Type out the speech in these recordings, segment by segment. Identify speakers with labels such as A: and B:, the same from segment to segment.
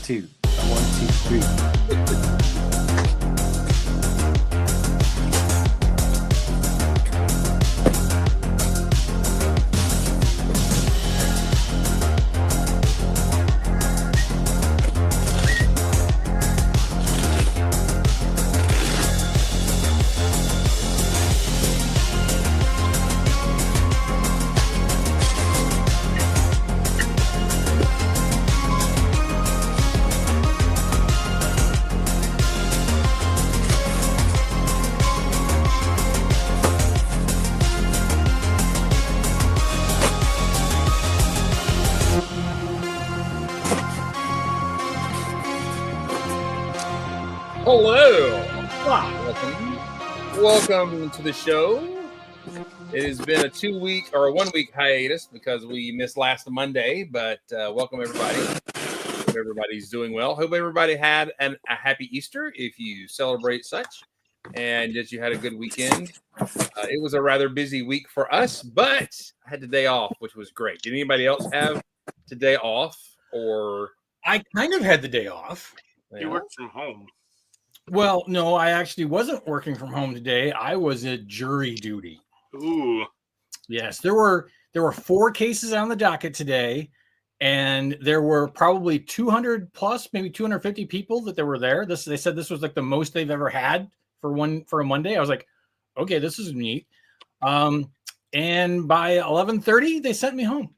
A: 2. 1, 2, 3.
B: Hello. Welcome to the show. It has been a 1-week hiatus because we missed last Monday, but welcome everybody. Hope everybody's doing well. Hope everybody had a happy Easter if you celebrate such, and that you had a good weekend. It was a rather busy week for us, but I had the day off, which was great. Did anybody else have today off? Or
C: I kind of had the day off.
D: You worked from home.
C: Well, no, I actually wasn't working from home today. I was at jury duty.
D: Ooh.
C: Yes, there were 4 cases on the docket today, and there were probably 200 plus, maybe 250 people that were there. They said this was like the most they've ever had for a Monday. I was like, okay, this is neat. And by 11:30, they sent me home.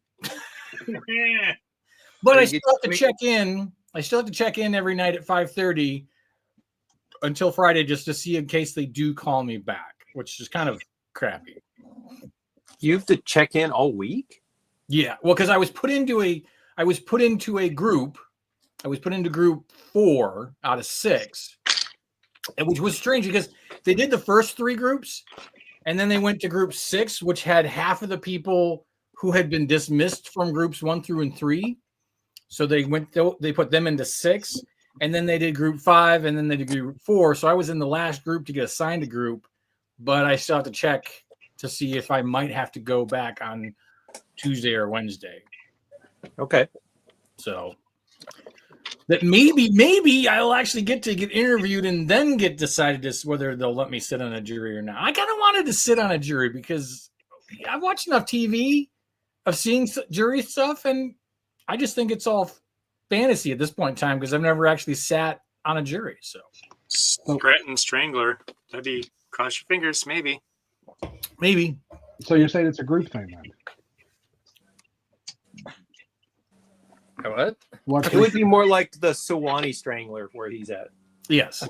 C: But I still have to check in. I still have to check in every night at 5:30 until Friday just to see in case they do call me back, which is kind of crappy.
A: You have to check in all week?
C: Yeah, well, because I was put into a group. I was put into group 4 out of 6, which was strange because they did the first 3 groups, and then they went to group 6, which had half of the people who had been dismissed from groups 1 through 3. So they put them into 6, and then they did group 5, and then they did group 4. So I was in the last group to get assigned a group, but I still have to check to see if I might have to go back on Tuesday or Wednesday.
A: Okay.
C: So that maybe I'll actually get interviewed and then get decided as whether they'll let me sit on a jury or not. I kind of wanted to sit on a jury because I've watched enough TV of seeing jury stuff, and I just think it's all fantasy at this point in time because I've never actually sat on a jury. So
D: Stratton Strangler. That'd be, cross your fingers, maybe.
C: Maybe.
E: So you're saying it's a group thing then?
B: what?
A: It would be more like the Sewanee Strangler where he's at.
C: Yes.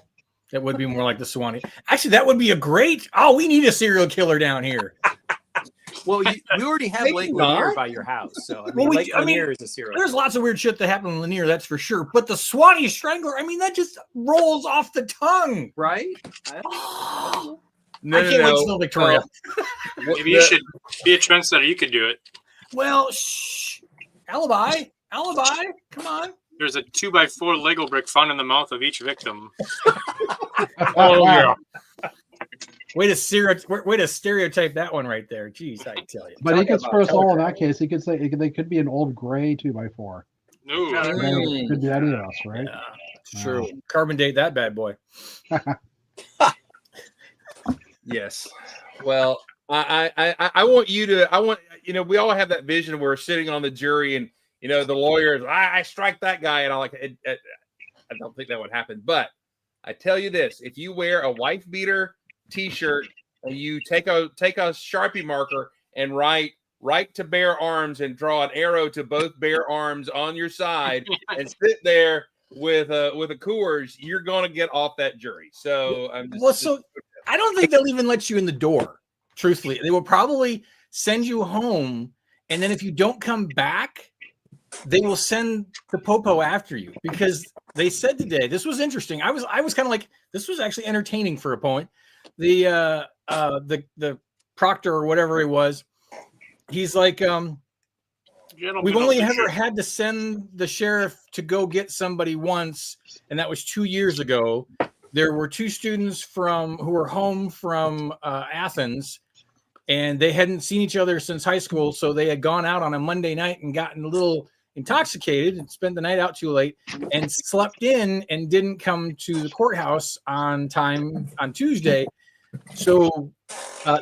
C: That would be more like the Sewanee. Actually, that would be a great. Oh, we need a serial killer down here.
A: Well, we already have Lake Lanier by your house, so Lake Lanier is a serial.
C: There's lots of weird shit that happened in Lanier, that's for sure. But the Sewanee Strangler, that just rolls off the tongue,
A: right?
C: I can't wait to tell Victoria.
D: Maybe you should be a trendsetter. You could do it.
C: Well, alibi, come on.
D: There's a 2x4 Lego brick found in the mouth of each victim.
C: Oh yeah. Way to stereotype that one right there. Jeez, I tell you.
E: But he could spur us all in that case. He could say they could be an old gray 2x4.
D: No.
E: Could be any of us, right?
C: Yeah, true. Carbon date that bad boy.
B: Yes. Well, I want you to. We all have that vision where we're sitting on the jury, and the lawyers. I strike that guy, and I don't think that would happen. But I tell you this: if you wear a wife beater T-shirt and you take a Sharpie marker and write to bear arms and draw an arrow to both bear arms on your side and sit there with a Coors, you're going to get off that jury. So
C: I don't think they'll even let you in the door. Truthfully, they will probably send you home, and then if you don't come back, they will send the popo after you, because they said today, this was interesting. I was kind of like, this was actually entertaining for a point. The proctor or whatever it was, he's like, we've only ever had to send the sheriff to go get somebody once, and that was 2 years ago. There were 2 students who were home from Athens, and they hadn't seen each other since high school, so they had gone out on a Monday night and gotten a little intoxicated and spent the night out too late and slept in and didn't come to the courthouse on time on Tuesday. So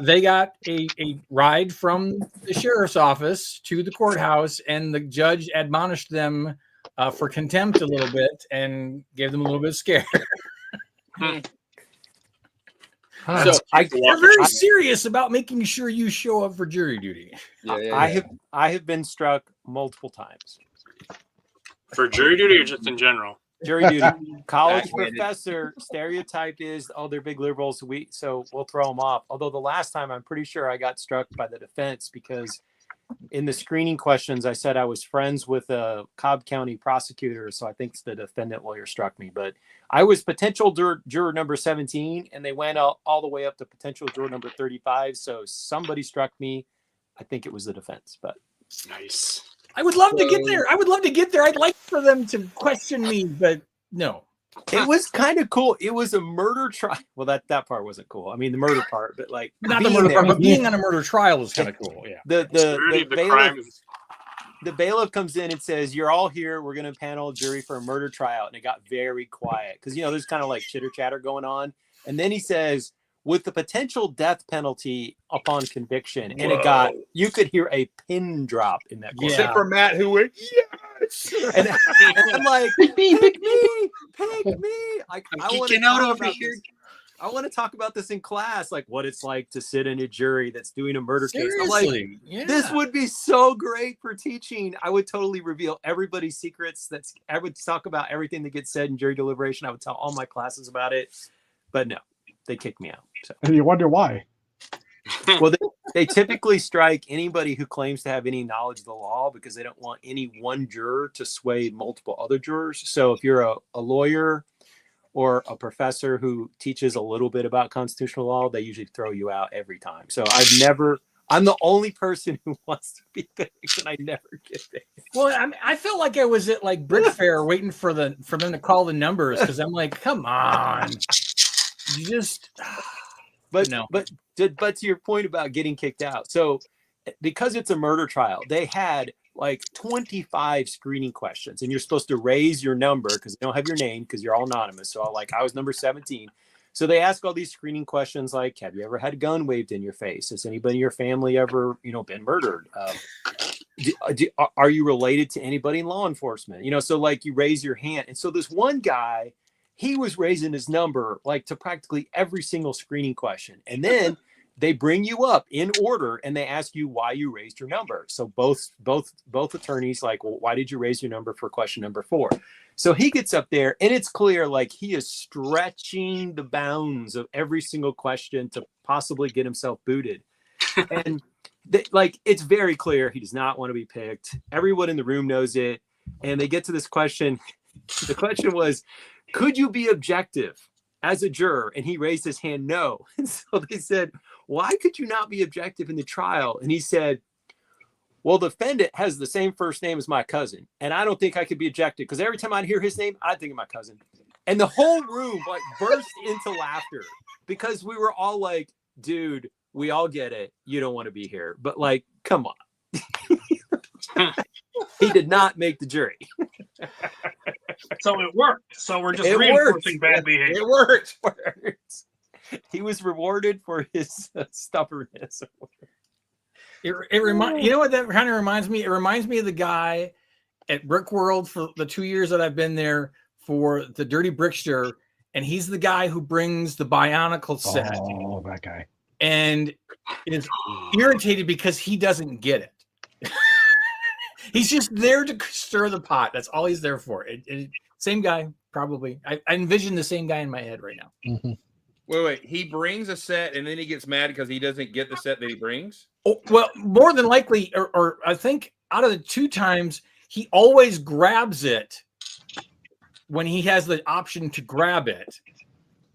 C: they got a ride from the sheriff's office to the courthouse, and the judge admonished them for contempt a little bit and gave them a little bit of scare. So they're very serious about making sure you show up for jury duty.
A: I have been struck multiple times.
D: For jury duty or just in general?
A: Jury duty. College professor stereotype is, oh, they're big liberals, so we'll throw them off. Although the last time, I'm pretty sure I got struck by the defense because in the screening questions, I said I was friends with a Cobb County prosecutor, so I think the defendant lawyer struck me. But I was potential juror number 17, and they went all the way up to potential juror number 35. So somebody struck me. I think it was the defense. But
D: nice.
C: I would love to get there. I'd like for them to question me, but no.
A: It was kind of cool. It was a murder trial. Well, that part wasn't cool. I mean, the murder part, but like
C: not the murder part, but being on a murder trial is kind of cool. Yeah.
A: The bailiff comes in and says, "You're all here. We're going to panel a jury for a murder trial," and it got very quiet because there's kind of like chitter chatter going on. And then he says, "With the potential death penalty upon conviction," and you could hear a pin drop in that.
B: Except for Matt, who went, yes,
A: and I'm like, pick me. I want to talk about this in class, like what it's like to sit in a jury that's doing a murder case. I'm like, this would be so great for teaching. I would totally reveal everybody's secrets. I would talk about everything that gets said in jury deliberation. I would tell all my classes about it, but no, they kicked me out. So.
E: And you wonder why.
A: Well, they typically strike anybody who claims to have any knowledge of the law because they don't want any one juror to sway multiple other jurors. So if you're a lawyer or a professor who teaches a little bit about constitutional law, they usually throw you out every time. So I'm the only person who wants to be picked, and I never get there.
C: Well, I felt like I was at like Brick Fair waiting for them to call the numbers because I'm like, come on, you just.
A: But to your point about getting kicked out, so because it's a murder trial, they had like 25 screening questions, and you're supposed to raise your number because they don't have your name because you're all anonymous. So I was number 17. So they ask all these screening questions like, have you ever had a gun waved in your face? Has anybody in your family ever, been murdered? Are you related to anybody in law enforcement? So like you raise your hand. And so this one guy, he was raising his number like to practically every single screening question. And then they bring you up in order and they ask you why you raised your number. So both attorneys like, well, why did you raise your number for question number 4? So he gets up there and it's clear like he is stretching the bounds of every single question to possibly get himself booted. And it's very clear he does not want to be picked. Everyone in the room knows it. And they get to this question. The question was, could you be objective as a juror? And he raised his hand, no. And so they said, why could you not be objective in the trial? And he said, well, the defendant has the same first name as my cousin. And I don't think I could be objective because every time I hear his name, I think of my cousin. And the whole room burst into laughter because we were all like, dude, we all get it. You don't want to be here. But come on. He did not make the jury.
F: So it worked. So we're just reinforcing bad behavior.
A: It worked. He was rewarded for his stubbornness.
C: You know what that kind of reminds me? It reminds me of the guy at Brick World for the 2 years that I've been there for the Dirty Brickster, and he's the guy who brings the Bionicle set.
E: Oh, that guy.
C: And is irritated because he doesn't get it. He's just there to stir the pot. That's all he's there for. Same guy, probably. I envision the same guy in my head right now.
E: Mm-hmm.
B: Wait. He brings a set and then he gets mad because he doesn't get the set that he brings?
C: Oh, well, more than likely, or I think out of the 2 times, he always grabs it when he has the option to grab it.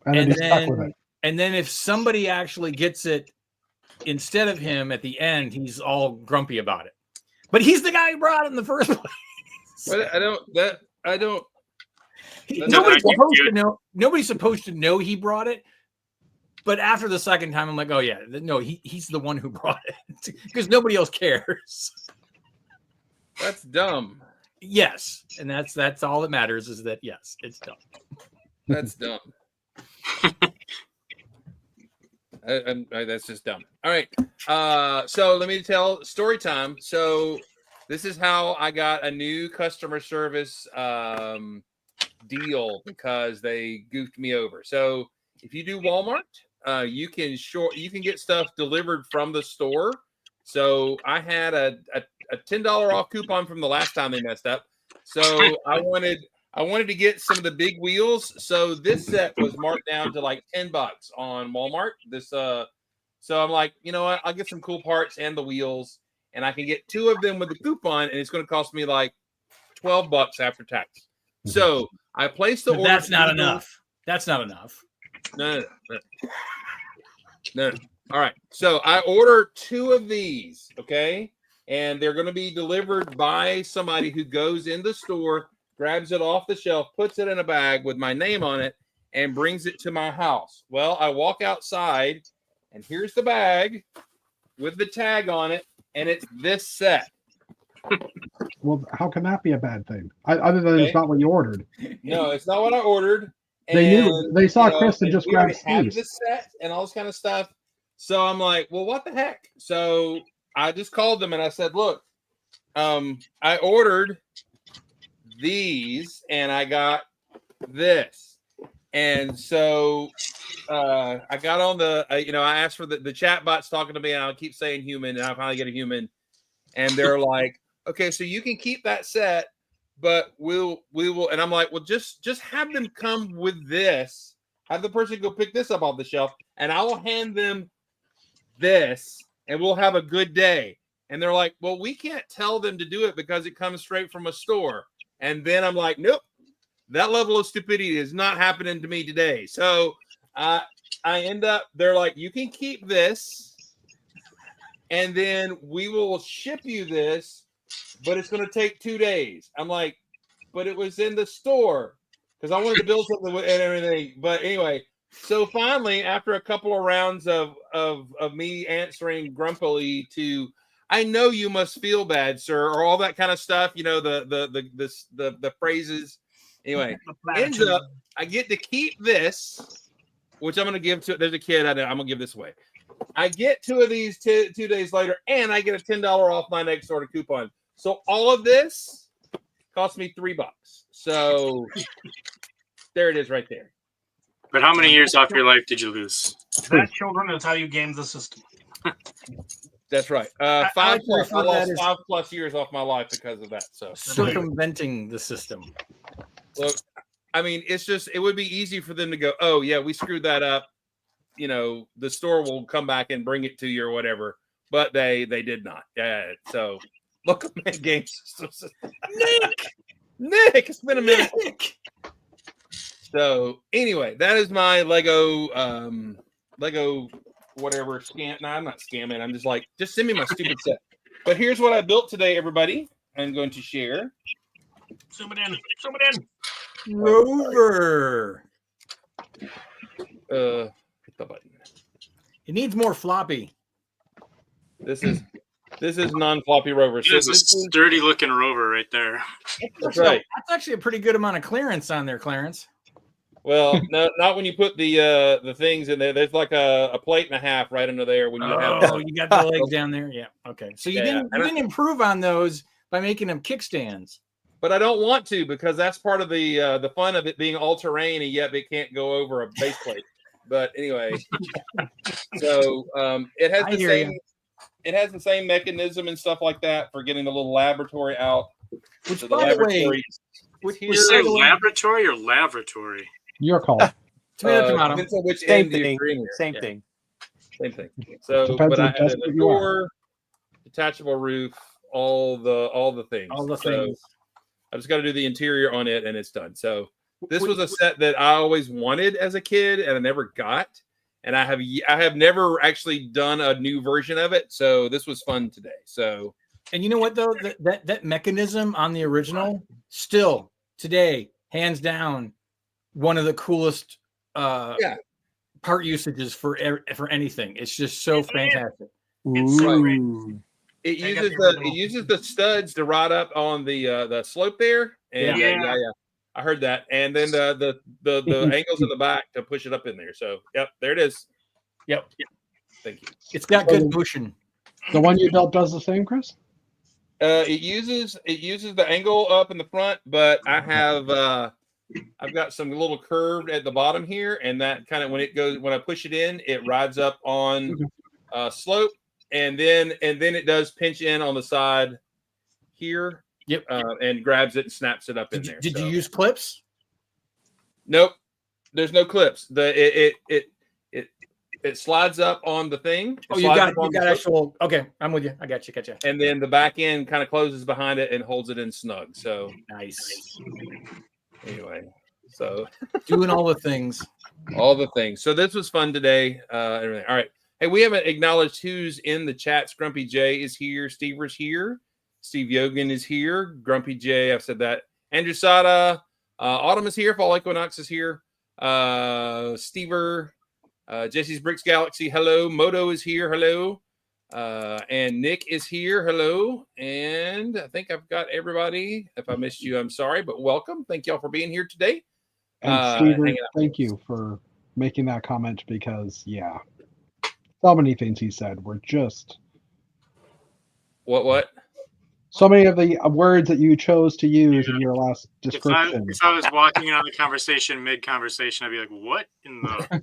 C: And then if somebody actually gets it instead of him at the end, he's all grumpy about it. But he's the guy who brought it in the first place.
B: But I don't.
C: Nobody's supposed to know he brought it. But after the second time, I'm like, oh yeah, no, he's the one who brought it because nobody else cares.
B: That's dumb.
C: Yes, and that's all that matters is that yes, it's dumb.
B: That's dumb. That's just dumb. All right. So let me tell story time. So this is how I got a new customer service deal because they goofed me over. So if you do Walmart, you can get stuff delivered from the store. So I had a $10 off coupon from the last time they messed up. So I wanted to get some of the big wheels. So this set was marked down to like $10 on Walmart. So I'm like, you know what? I'll get some cool parts and the wheels, and I can get 2 of them with the coupon, and it's going to cost me like $12 after tax. So I placed the order.
C: That's not enough. That's not enough.
B: No. All right. So I order 2 of these, okay? And they're going to be delivered by somebody who goes in the store, grabs it off the shelf, puts it in a bag with my name on it, and brings it to my house. Well, I walk outside, and here's the bag with the tag on it, and it's this set.
E: Well, how can that be a bad thing? Other than it's not what you ordered.
B: No, it's not what I ordered.
E: They saw Kristen just grab
B: have
E: Steve's.
B: the set and all this kind of stuff. So I'm like, well, what the heck? So I just called them and I said, look, I ordered these and I got this. And so I got on I asked for the chat bots talking to me, and I'll keep saying human, and I finally get a human. And they're like, okay, so you can keep that set, but we will. And I'm like, well, just have them come with this. Have the person go pick this up off the shelf, and I will hand them this, and we'll have a good day. And they're like, well, we can't tell them to do it because it comes straight from a store. And then I'm like, nope, that level of stupidity is not happening to me today. So I end up, they're like, you can keep this, and then we will ship you this, but it's going to take 2 days. I'm like, but it was in the store because I wanted to build something with and everything. But anyway, so finally, after a couple of rounds of me answering grumpily to, I know you must feel bad, sir, or all that kind of stuff, the phrases. Anyway, ends up I get to keep this, which I'm going to give to. There's a kid. I'm going to give this away. I get 2 of these 2 days later, and I get a $10 off my next order coupon. So all of this cost me $3. So there it is, right there.
D: But how many years off your life did you lose?
F: That, children, is how you game the system.
B: That's right. 5 plus. I lost 5+ years off my life because of that. So
C: circumventing the system.
B: Look, I mean, it would be easy for them to go, oh yeah, we screwed that up. The store will come back and bring it to you or whatever. But they did not. Yeah. So look at my game system. Nick, it's been a minute. So anyway, that is my Lego whatever scam. No, I'm not scamming. I'm just send me my stupid set. But here's what I built today, everybody. I'm going to share.
F: Zoom it in.
C: Rover.
B: Hit the button.
C: It needs more floppy.
B: This is non-floppy Rover.
D: So it's a sturdy looking Rover right there.
B: That's right.
C: That's actually a pretty good amount of clearance on there, Clarence.
B: Well, no, not when you put the things in there. There's like a plate and a half right under there. When you
C: you got the legs down there. Yeah. Okay. So you didn't improve on those by making them kickstands.
B: But I don't want to because that's part of the fun of it being all terrain, and yet it can't go over a base plate. But anyway, so it has the same. It has the same mechanism and stuff like that for getting the little laboratory out.
C: Which,
B: so
C: by the way,
D: you say laboratory or lavatory?
E: Your call.
C: Tomato.
B: Same
A: thing.
B: Same thing. So,
E: Depends
B: but I
E: on
B: had a door, detachable roof, all the things. So I just got to do the interior on it, and it's done. So this was a set that I always wanted as a kid, and I never got. And I have never actually done a new version of it. So this was fun today. So,
C: and you know what though, that mechanism on the original, still today, hands down, one of the coolest part usages for anything. It's just so fantastic.
F: It's so great.
B: It uses the studs to ride up on the slope there. And yeah. I heard that. And then the angles in the back to push it up in there. So yep, there it is.
C: Yep.
B: Thank you.
C: It's got good motion.
E: The one you built does the same, Chris?
B: It uses the angle up in the front, but I have I've got some little curved at the bottom here, and that kind of when I push it in, it rides up on slope, and then it does pinch in on the side here.
C: Yep.
B: And grabs it and snaps it up in there.
C: Did you use clips?
B: Nope. There's no clips. It slides up on the thing.
C: Oh, you got actual. Okay, I'm with you. I got you.
B: And then the back end kind of closes behind it and holds it in snug. So
C: nice.
B: Anyway, so
C: doing all the things.
B: So this was fun today. Everything. All right. Hey, we haven't acknowledged who's in the chat. Grumpy J is here. Stever's here. Steve Yogan is here. Grumpy J, I've said that. Andrew Sada. Autumn is here. Fall Equinox is here. Stever. Jesse's Bricks Galaxy. Hello. Moto is here. Hello. And Nick is here. Hello. And I think I've got everybody. If I missed you, I'm sorry, but welcome. Thank y'all for being here today.
E: And Stever, thank you for making that comment because, yeah, so many things he said were just...
B: What?
E: So many of the words that you chose to use in your last description.
D: If I was walking on the conversation mid-conversation, I'd be like, "What in the?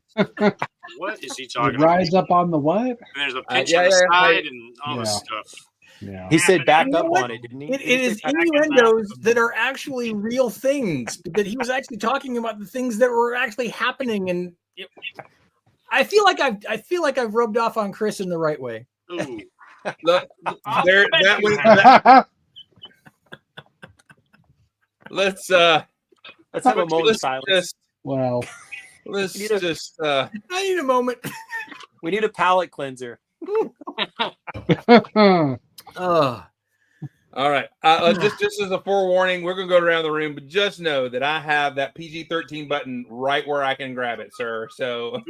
D: What is he talking about?"
E: Rise up on the what?
D: And there's a pinch on the side and all this stuff.
E: Yeah.
A: He said back up on it, didn't he?
C: It is innuendos that are actually real things. That he was actually talking about the things that were actually happening, and I feel like I've rubbed off on Chris in the right way.
D: Ooh.
B: Look, let's have
A: a moment of silence.
B: Let's just
C: I need a moment.
A: We need a palate cleanser.
B: All right. Just as a forewarning, we're gonna go around the room, but just know that I have that PG-13 button right where I can grab it, sir. So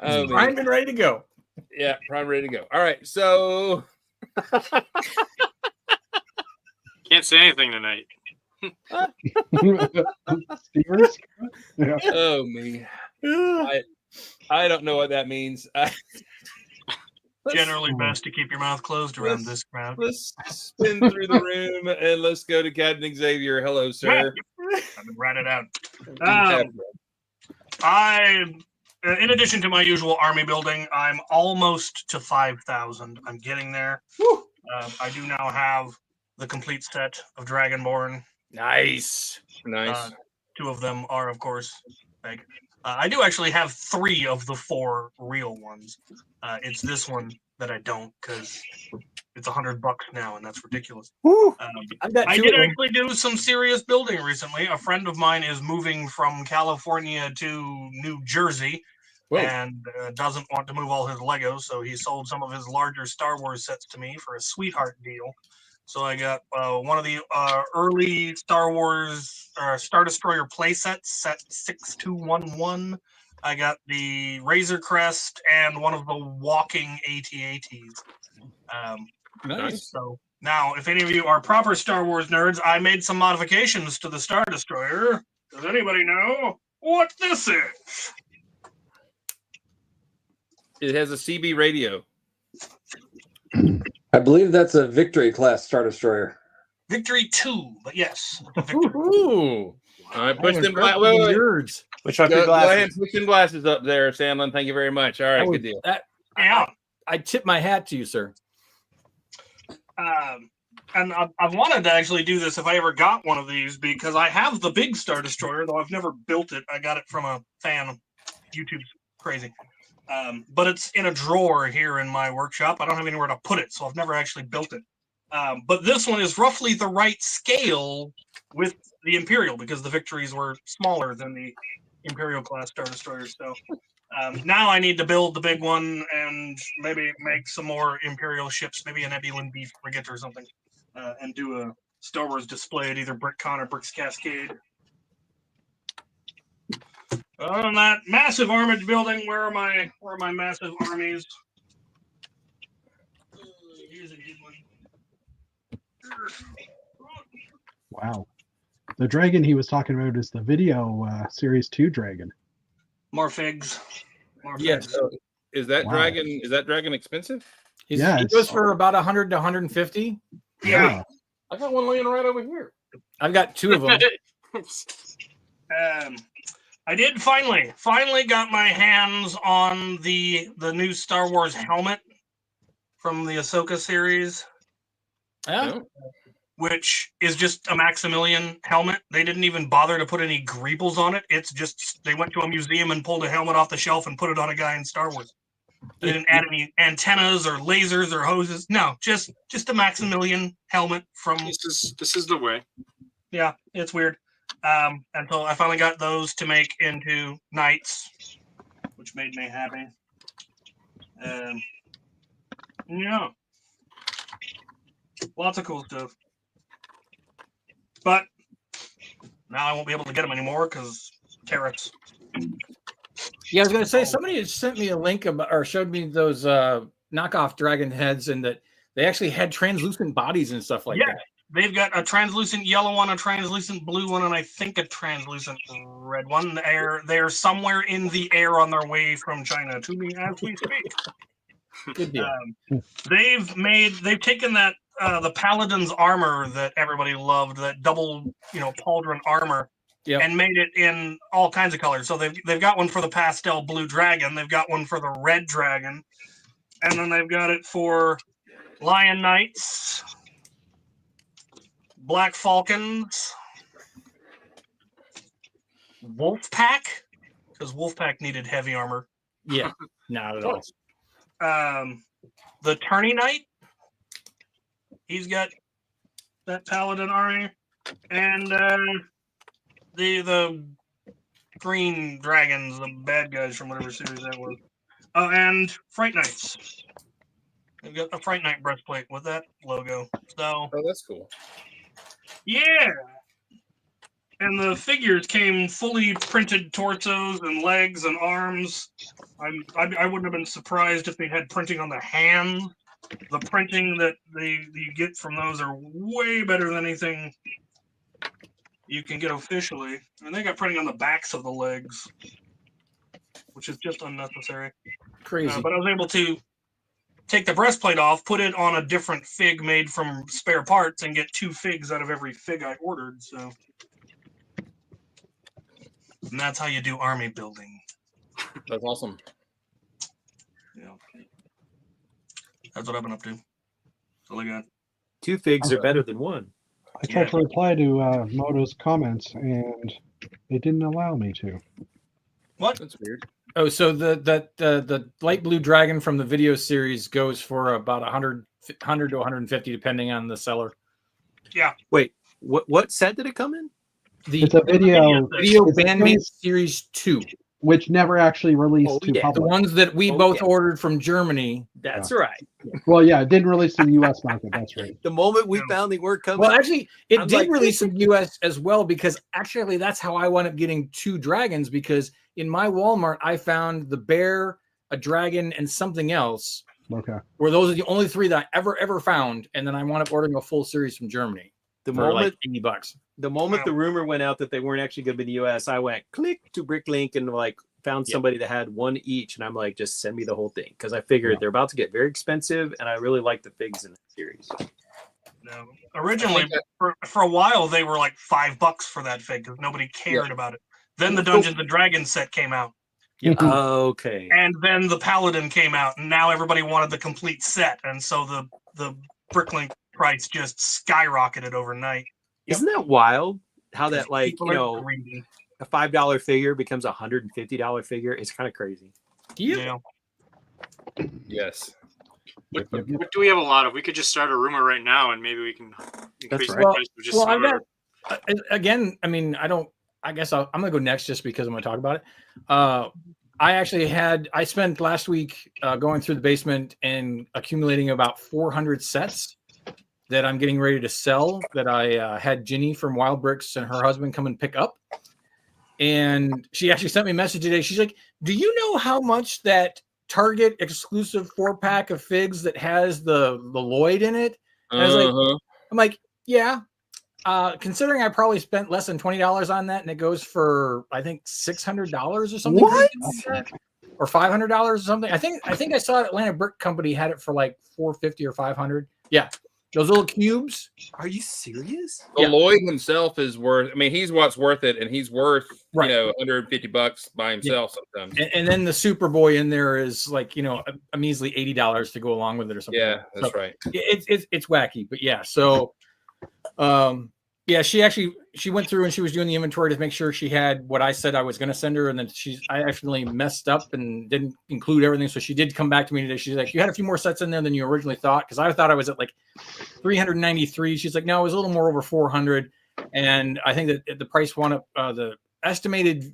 C: primed and ready to go.
B: Yeah, primed, ready to go. All right, so
D: can't say anything tonight.
E: Yeah.
B: Oh me, I don't know what that means.
F: Generally best to keep your mouth closed around this crowd.
B: Let's spin through the room and let's go to Captain Xavier. Hello, sir.
F: I've been ratted out. In addition to my usual army building, I'm almost to 5,000. I'm getting there. I do now have the complete set of Dragonborn.
C: Nice.
F: Two of them are, of course, big. I do actually have 3 of the 4 real ones. It's this one that I don't because it's $100 now, and that's ridiculous. I did actually do some serious building recently. A friend of mine is moving from California to New Jersey. Whoa. And doesn't want to move all his Legos, so he sold some of his larger Star Wars sets to me for a sweetheart deal. So I got one of the early Star Wars Star Destroyer play sets, set 6211. I got the Razor Crest and one of the walking AT-ATs.
B: Nice.
F: So now, if any of you are proper Star Wars nerds, I made some modifications to the Star Destroyer. Does anybody know what this is?
B: It has a CB radio.
G: I believe that's a Victory class Star Destroyer.
F: Victory 2, but yes.
B: Ooh. All right, push them glasses.
A: Push up your
B: Go ahead
A: glasses.
B: and push them glasses up there, Sandlin. Thank you very much. All right, good deal.
C: I tip my hat to you, sir.
F: And I've wanted to actually do this if I ever got one of these because I have the big Star Destroyer, though I've never built it. I got it from a fan. YouTube's crazy. But it's in a drawer here in my workshop. I don't have anywhere to put it, so I've never actually built it. But this one is roughly the right scale with the Imperial because the Victories were smaller than the Imperial class Star Destroyers. So now I need to build the big one and maybe make some more Imperial ships, maybe an Ebulan Beef frigate or something, and do a Star Wars display at either BrickCon or Bricks Cascade. On that massive armage building, where are my massive armies?
E: Wow. The dragon he was talking about is the video series 2 dragon.
F: More figs. More
C: Yes.
F: figs.
B: So is that
E: Wow.
B: dragon expensive?
C: He
E: Yeah,
C: goes for about 100 to 150.
F: Yeah.
B: I got one laying right over here.
C: I've got 2 of them.
F: I did finally got my hands on the new Star Wars helmet from the Ahsoka series,
C: Yeah.
F: which is just a Maximilian helmet. They didn't even bother to put any greebles on it. It's just they went to a museum and pulled a helmet off the shelf and put it on a guy in Star Wars. They didn't add any antennas or lasers or hoses. No, just a Maximilian helmet from.
D: This is the way.
F: Yeah, it's weird. Until I finally got those to make into knights, which made me happy. Yeah, lots of cool stuff. But now I won't be able to get them anymore because tariffs.
C: Yeah, I was going to say somebody had sent me a link or showed me those knockoff dragon heads, and that they actually had translucent bodies and stuff like that.
F: They've got a translucent yellow one, a translucent blue one, and I think a translucent red one. They're somewhere in the air on their way from China to me as we speak.
C: Good deal.
F: They've taken that the Paladin's armor that everybody loved, that double pauldron armor, and made it in all kinds of colors. So they've got one for the pastel blue dragon, they've got one for the red dragon, and then they've got it for Lion Knights, Black Falcons, Wolfpack, because Wolfpack needed heavy armor.
C: Yeah, not at all.
F: The Tourney Knight, he's got that Paladin armor, and the green dragons, the bad guys from whatever series that was. Oh, and Fright Knights. They've got a Fright Knight breastplate with that logo. So,
B: that's cool.
F: Yeah. And the figures came fully printed torsos and legs and arms. I wouldn't have been surprised if they had printing on the hands. The printing that you get from those are way better than anything you can get officially. And they got printing on the backs of the legs, which is just unnecessary.
C: Crazy.
F: But I was able to take the breastplate off, put it on a different fig made from spare parts, and get 2 figs out of every fig I ordered. So, and that's how you do army building.
B: That's awesome.
F: Yeah, that's what I've been up to. That's all I got.
A: 2 figs are better than 1.
E: I tried to reply to Moto's comments, and they didn't allow me to.
F: What?
B: That's weird.
C: Oh, so the light blue dragon from the video series goes for about 100 to 150, depending on the seller.
F: Yeah.
A: Wait, what set did it come in?
E: It's a video
C: Bandmate Series 2.
E: Which never actually released to
C: The
E: public.
C: ones that we both ordered from Germany.
A: That's right.
E: Well, yeah, it didn't release to the U.S. market. That's right.
A: The moment we found they weren't coming.
C: Well, actually, it
A: I'm
C: did
A: like,
C: release in the U.S. as well, because actually that's how I wound up getting 2 dragons, because in my Walmart, I found the bear, a dragon, and something else.
E: Okay.
C: Where those are the only 3 that I ever found, and then I wound up ordering a full series from Germany.
A: The
C: for
A: moment
C: like $80.
A: The moment the rumor went out that they weren't actually going to be in the U.S., I went click to Bricklink and found somebody that had 1 each, and I'm like, just send me the whole thing, because I figured they're about to get very expensive, and I really like the figs in the series.
F: No. Originally, for a while, they were like $5 for that fig because nobody cared about it. Then the Dungeons and Dragons set came out.
A: Okay.
F: And then the Paladin came out, and now everybody wanted the complete set, and so the Bricklink price just skyrocketed overnight.
A: Isn't that wild? How that
F: People are greedy.
A: a $5 figure becomes a $150 figure? It's kind of crazy.
F: Yeah.
B: Yes.
D: What do we have a lot of? We could just start a rumor right now, and maybe we can increase the
C: right.
D: price of just
C: Well,
D: some
C: I've
D: of
C: got, again, I mean, I guess I'm going to go next just because I'm going to talk about it. I spent last week going through the basement and accumulating about 400 sets that I'm getting ready to sell, that I had Ginny from Wild Bricks and her husband come and pick up. And she actually sent me a message today. She's like, do you know how much that Target exclusive 4-pack of figs that has the Lloyd in it? And I was like, I'm like, Yeah. Considering I probably spent less than $20 on that, and it goes for I think $600 or something.
A: What?
C: Like that, or $500 or something. I think I saw Atlanta Brick Company had it for like $450 or $500. Yeah, those little cubes.
A: Are you serious?
B: The
C: Yeah.
B: Lloyd himself is worth. I mean, he's what's worth it, and he's worth
C: Right.
B: $150 by himself sometimes.
C: And then the Superboy in there is like a measly $80 to go along with it or something.
B: Yeah, that's right.
C: It's wacky, but yeah. So, yeah, she went through and she was doing the inventory to make sure she had what I said I was going to send her, and then I actually messed up and didn't include everything. So she did come back to me today. She's like, "You had a few more sets in there than you originally thought," because I thought I was at like 393. She's like, "No, it was a little more over 400," and I think that the price went up. The estimated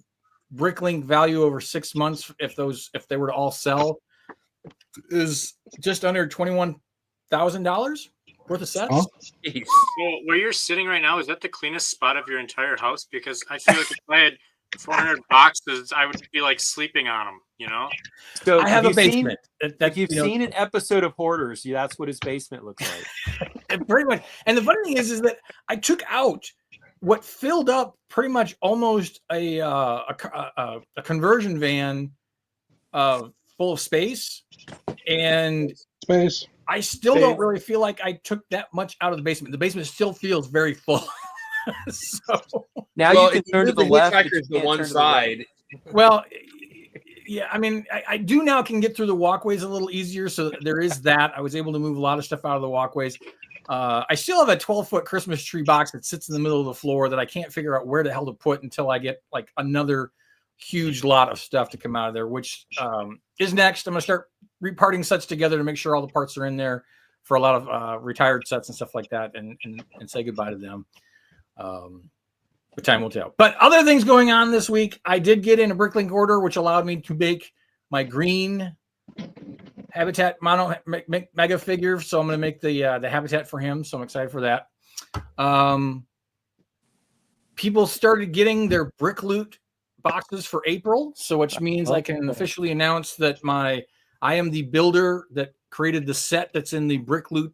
C: Bricklink value over 6 months, if they were to all sell, is just under $21,000 worth of sets.
E: Huh?
B: Jeez.
D: Well, where you're sitting right now, is that the cleanest spot of your entire house? Because I feel like if I had 400 boxes, I would be like sleeping on them, you know?
A: So
C: I have a
A: you've seen-
C: basement.
A: If you've seen an episode of Hoarders, that's what his basement looks like.
C: pretty much. And the funny thing is that I took out what filled up pretty much almost a conversion van full of space, and
E: Space.
C: I still don't really feel like I took that much out of the basement. The basement still feels very full. So,
A: Now
B: Well,
A: you
B: if
A: can turn to the
B: move
A: left. but
B: hitchhiker's
A: you
B: the
A: can't
B: one
A: turn to the right.
B: side.
C: well, yeah, I mean, I do now can get through the walkways a little easier. So there is that. I was able to move a lot of stuff out of the walkways. I still have a 12-foot Christmas tree box that sits in the middle of the floor that I can't figure out where the hell to put until I get like another huge lot of stuff to come out of there, which is next. I'm going to start reparting sets together to make sure all the parts are in there for a lot of retired sets and stuff like that, and say goodbye to them. But time will tell. But other things going on this week, I did get in a Bricklink order, which allowed me to make my green Habitat mono mega figure. So I'm going to make the Habitat for him. So I'm excited for that. People started getting their Brick Loot boxes for April, so which means I can officially announce that I am the builder that created the set that's in the Brick Loot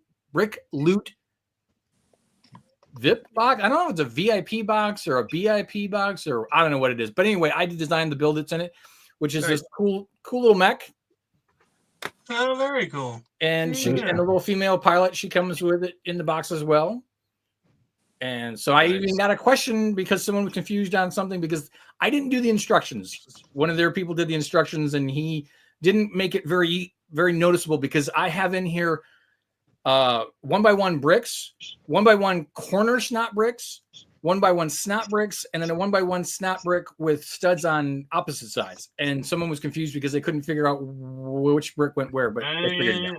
C: VIP box. I don't know if it's a VIP box or a BIP box, or I don't know what it is. But anyway, I designed the build that's in it, which is this cool little mech.
F: Oh, very cool.
C: And and the little female pilot, she comes with it in the box as well. And so I even got a question because someone was confused on something because I didn't do the instructions. One of their people did the instructions and he didn't make it very, very noticeable because I have in here 1x1 bricks, 1x1 corner snot bricks, 1x1 snot bricks, and then a 1x1 snot brick with studs on opposite sides. And someone was confused because they couldn't figure out which brick went where, but they figured it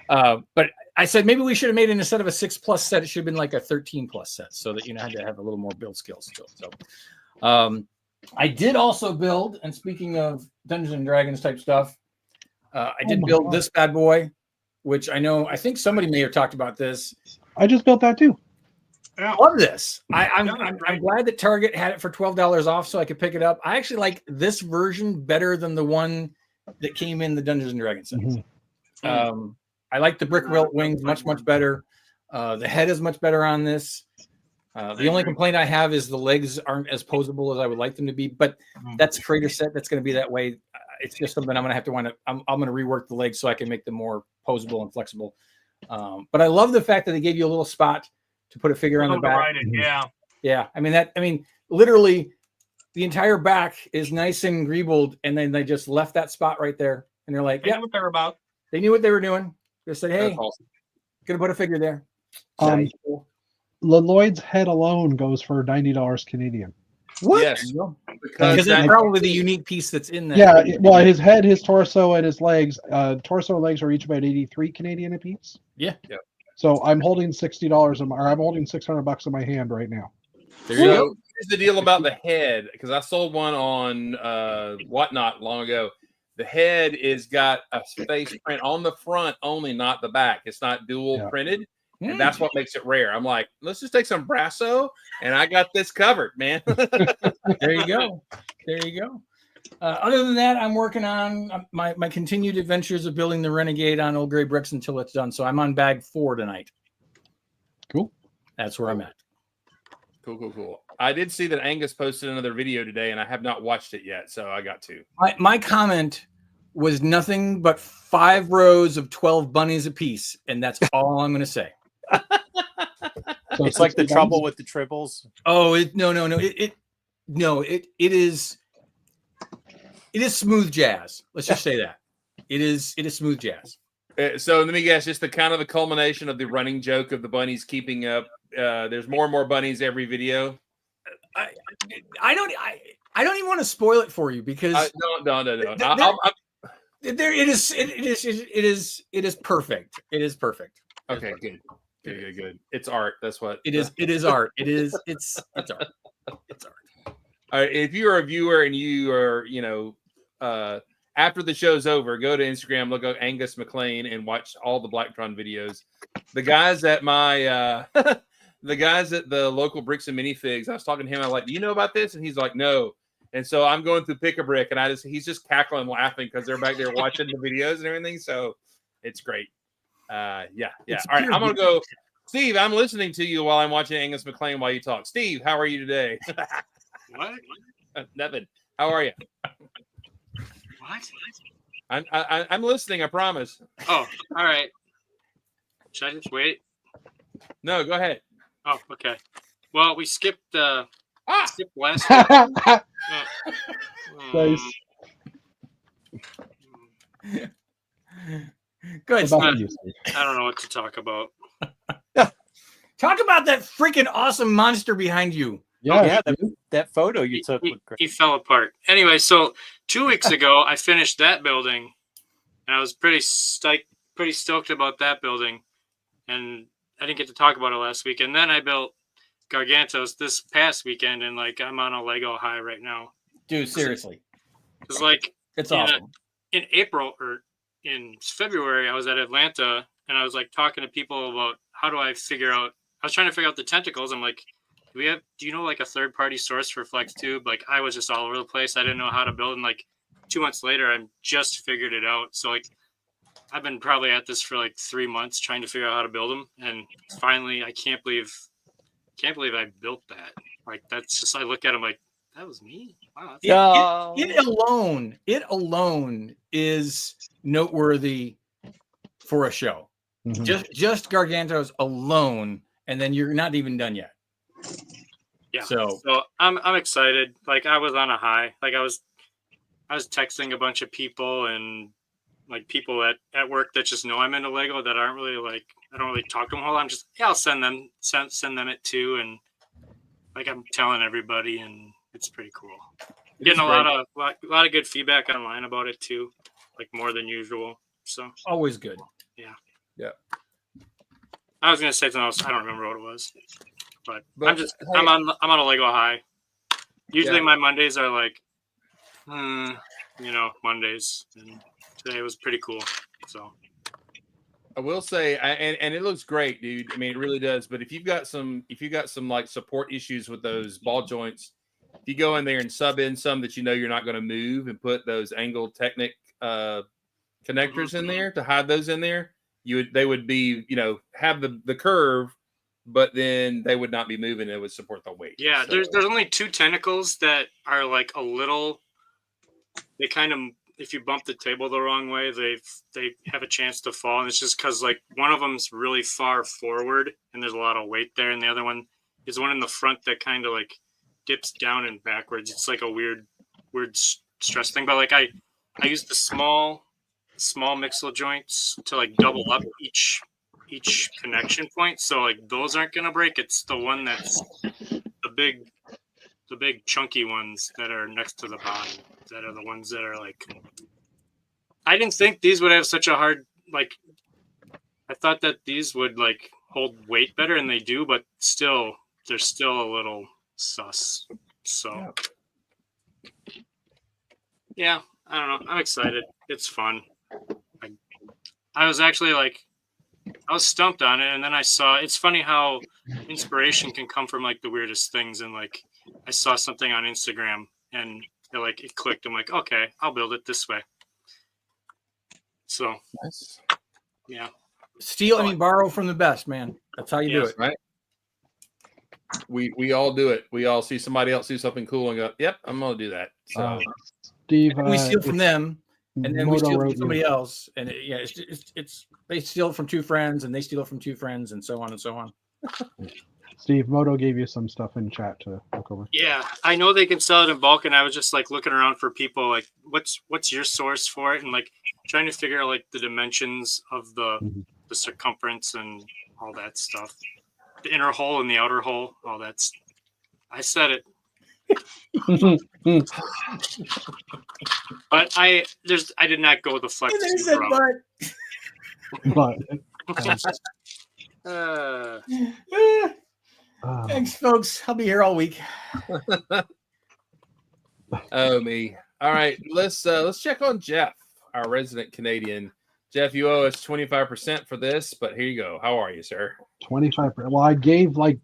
C: out. But I said maybe we should have made it instead of a 6+ set, it should have been like a 13+ set, so that had to have a little more build skills still. So I did also build, and speaking of Dungeons and Dragons type stuff, I did build this bad boy, which I think somebody may have talked about this.
E: I just built that too.
F: Yeah.
C: Love this. I'm glad that Target had it for $12 off, so I could pick it up. I actually like this version better than the one that came in the Dungeons and Dragons set.
E: Mm-hmm.
C: I like the brick welt wings much better. The head is much better on this. The only complaint I have is the legs aren't as posable as I would like them to be, but that's a creator set. That's going to be that way. It's just something I'm going to have to wind up. I'm going to rework the legs so I can make them more posable and flexible. But I love the fact that they gave you a little spot to put a figure on the back. Yeah. I mean, literally the entire back is nice and greebled, and then they just left that spot right there. And they're like,
F: They knew what they're about.
C: They knew what they were doing. They said, hey,
B: Awesome.
C: gonna put a figure there.
E: Lloyd's head alone goes for $90 Canadian.
C: What?
B: Yes.
C: Because that's probably the unique piece that's in there.
E: Yeah, well, his head, his torso, and his legs. Torso and legs are each about 83 Canadian a piece.
C: Yeah.
E: So I'm holding $60 or I'm holding $600 in my hand right now.
C: There you go.
B: Here's the deal about the head, because I sold one on Whatnot long ago. The head is got a face print on the front only, not the back. It's not dual printed. And that's what makes it rare. I'm like, let's just take some Brasso, and I got this covered, man.
C: There you go. Other than that, I'm working on my continued adventures of building the Renegade on Old Gray Bricks until it's done. So I'm on bag 4 tonight.
E: Cool.
C: That's where I'm at.
B: Cool. I did see that Angus posted another video today, and I have not watched it yet, so I got to.
C: My comment was nothing but 5 rows of 12 bunnies apiece, and that's all I'm going to say.
E: So
A: It's like the
E: 60
A: trouble
E: buns?
A: with the triples.
C: Oh, it is smooth jazz. Let's just say that it is smooth jazz.
B: So let me guess, just the kind of the culmination of the running joke of the bunnies keeping up. There's more and more bunnies every video.
C: I don't even want to spoil it for you because
B: No.
C: it is perfect. It is perfect.
B: Okay, good. It's art. That's what
C: It is art. It's art. It's art.
B: All right, if you're a viewer and you are, after the show's over, go to Instagram, look up Angus McLean, and watch all the Blacktron videos. The guys at the guys at the local Bricks and Minifigs, I was talking to him. I'm like, "Do you know about this?" And he's like, "No." And so I'm going through Pick a Brick, and he's just cackling, laughing because they're back there watching the videos and everything. So it's great. Yeah. All right, I'm gonna go. Steve, I'm listening to you while I'm watching Angus McLean while you talk. Steve, how are you today?
D: What?
B: Nothing. How are you?
D: What?
B: I'm listening. I promise.
D: Oh, all right. Should I just wait?
B: No, go ahead.
D: Oh, okay. Well, we skipped last week.
E: Nice.
C: Good.
E: What about you, Steve?
D: I don't know what to talk about.
C: Talk about that freaking awesome monster behind you.
A: Yeah,
E: Steve.
A: that photo you took
D: He,
A: looked great.
D: he fell apart. Anyway, so 2 weeks ago, I finished that building, and I was pretty stoked about that building, and I didn't get to talk about it last week. And then I built Gargantos this past weekend, and I'm on a Lego high right now.
C: Dude, seriously.
D: It's
C: It's
D: Yeah.
C: awesome.
D: in April or in February, I was at Atlanta, and I was talking to people about how do I figure out. I was trying to figure out the tentacles. I'm like, do you know a third party source for FlexTube? I was just all over the place. I didn't know how to build, and 2 months later, I just figured it out. So I've been probably at this for 3 months trying to figure out how to build them, and finally, I can't believe I built that. That's just, I look at them that was me. Wow.
C: It alone is noteworthy for a show.
E: Mhm.
C: Just Gargantos alone, and then you're not even done yet.
D: Yeah.
C: So
D: I'm excited. I was on a high. I was texting a bunch of people and people at work that just know I'm into Lego that aren't really I don't really talk to them a whole lot. I'm just I'll send them it too, and I'm telling everybody, and it's pretty cool. Getting a lot of good feedback online about it too, more than usual. So
C: always good.
D: I was gonna say something else. I don't remember what it was, but I'm on a Lego high. Usually my Mondays are Mondays, and today was pretty cool. So
B: I will say, and it looks great, dude. I mean, it really does. But if you've got some support issues with those ball joints, if you go in there and sub in some that you're not going to move and put those angled Technic connectors in there to hide those in there, they would be have the curve, but then they would not be moving. It would support the weight.
D: Yeah,
B: so.
D: there's only 2 tentacles that are a little. They kind of, if you bump the table the wrong way, they have a chance to fall, and it's just because one of them's really far forward and there's a lot of weight there, and the other one is one in the front that kind of dips down and backwards. It's a weird stress thing, but I use the small mixel joints to double up each connection point, so those aren't gonna break. It's the one that's the big chunky ones that are next to the bottom that are the ones that are I didn't think these would have such a hard I thought that these would hold weight better, and they do, but they're still a little sus. So yeah, I don't know. I'm excited. It's fun. I was actually I was stumped on it, and then I saw. It's funny how inspiration can come from the weirdest things, and I saw something on Instagram, and it clicked. I'm okay, I'll build it this way. So
B: Nice.
D: yeah,
C: Borrow from the best, man. That's how you do it.
B: Right. We all do it. We all see somebody else do something cool and go, "Yep, I'm gonna do that." So
E: Steve,
C: we steal from them, and then we
E: Moto
C: steal
E: wrote
C: from somebody else, and it's they steal from two friends, and they steal from two friends, and so on and so on.
E: Steve, Moto gave you some stuff in chat to look over.
D: Yeah, I know they can sell it in bulk, and I was just like looking around for people like, what's your source for it, and like trying to figure out like the dimensions of the circumference and all that stuff, the inner hole and the outer hole, all that's. I said it. But I did not go with the flex.
C: Thanks, folks. I'll be here all week.
B: Oh me. All right, let's check on Jeff, our resident Canadian. Jeff, you owe us 25% for this, but here you go. How are you, sir?
E: 25%. Well, I gave like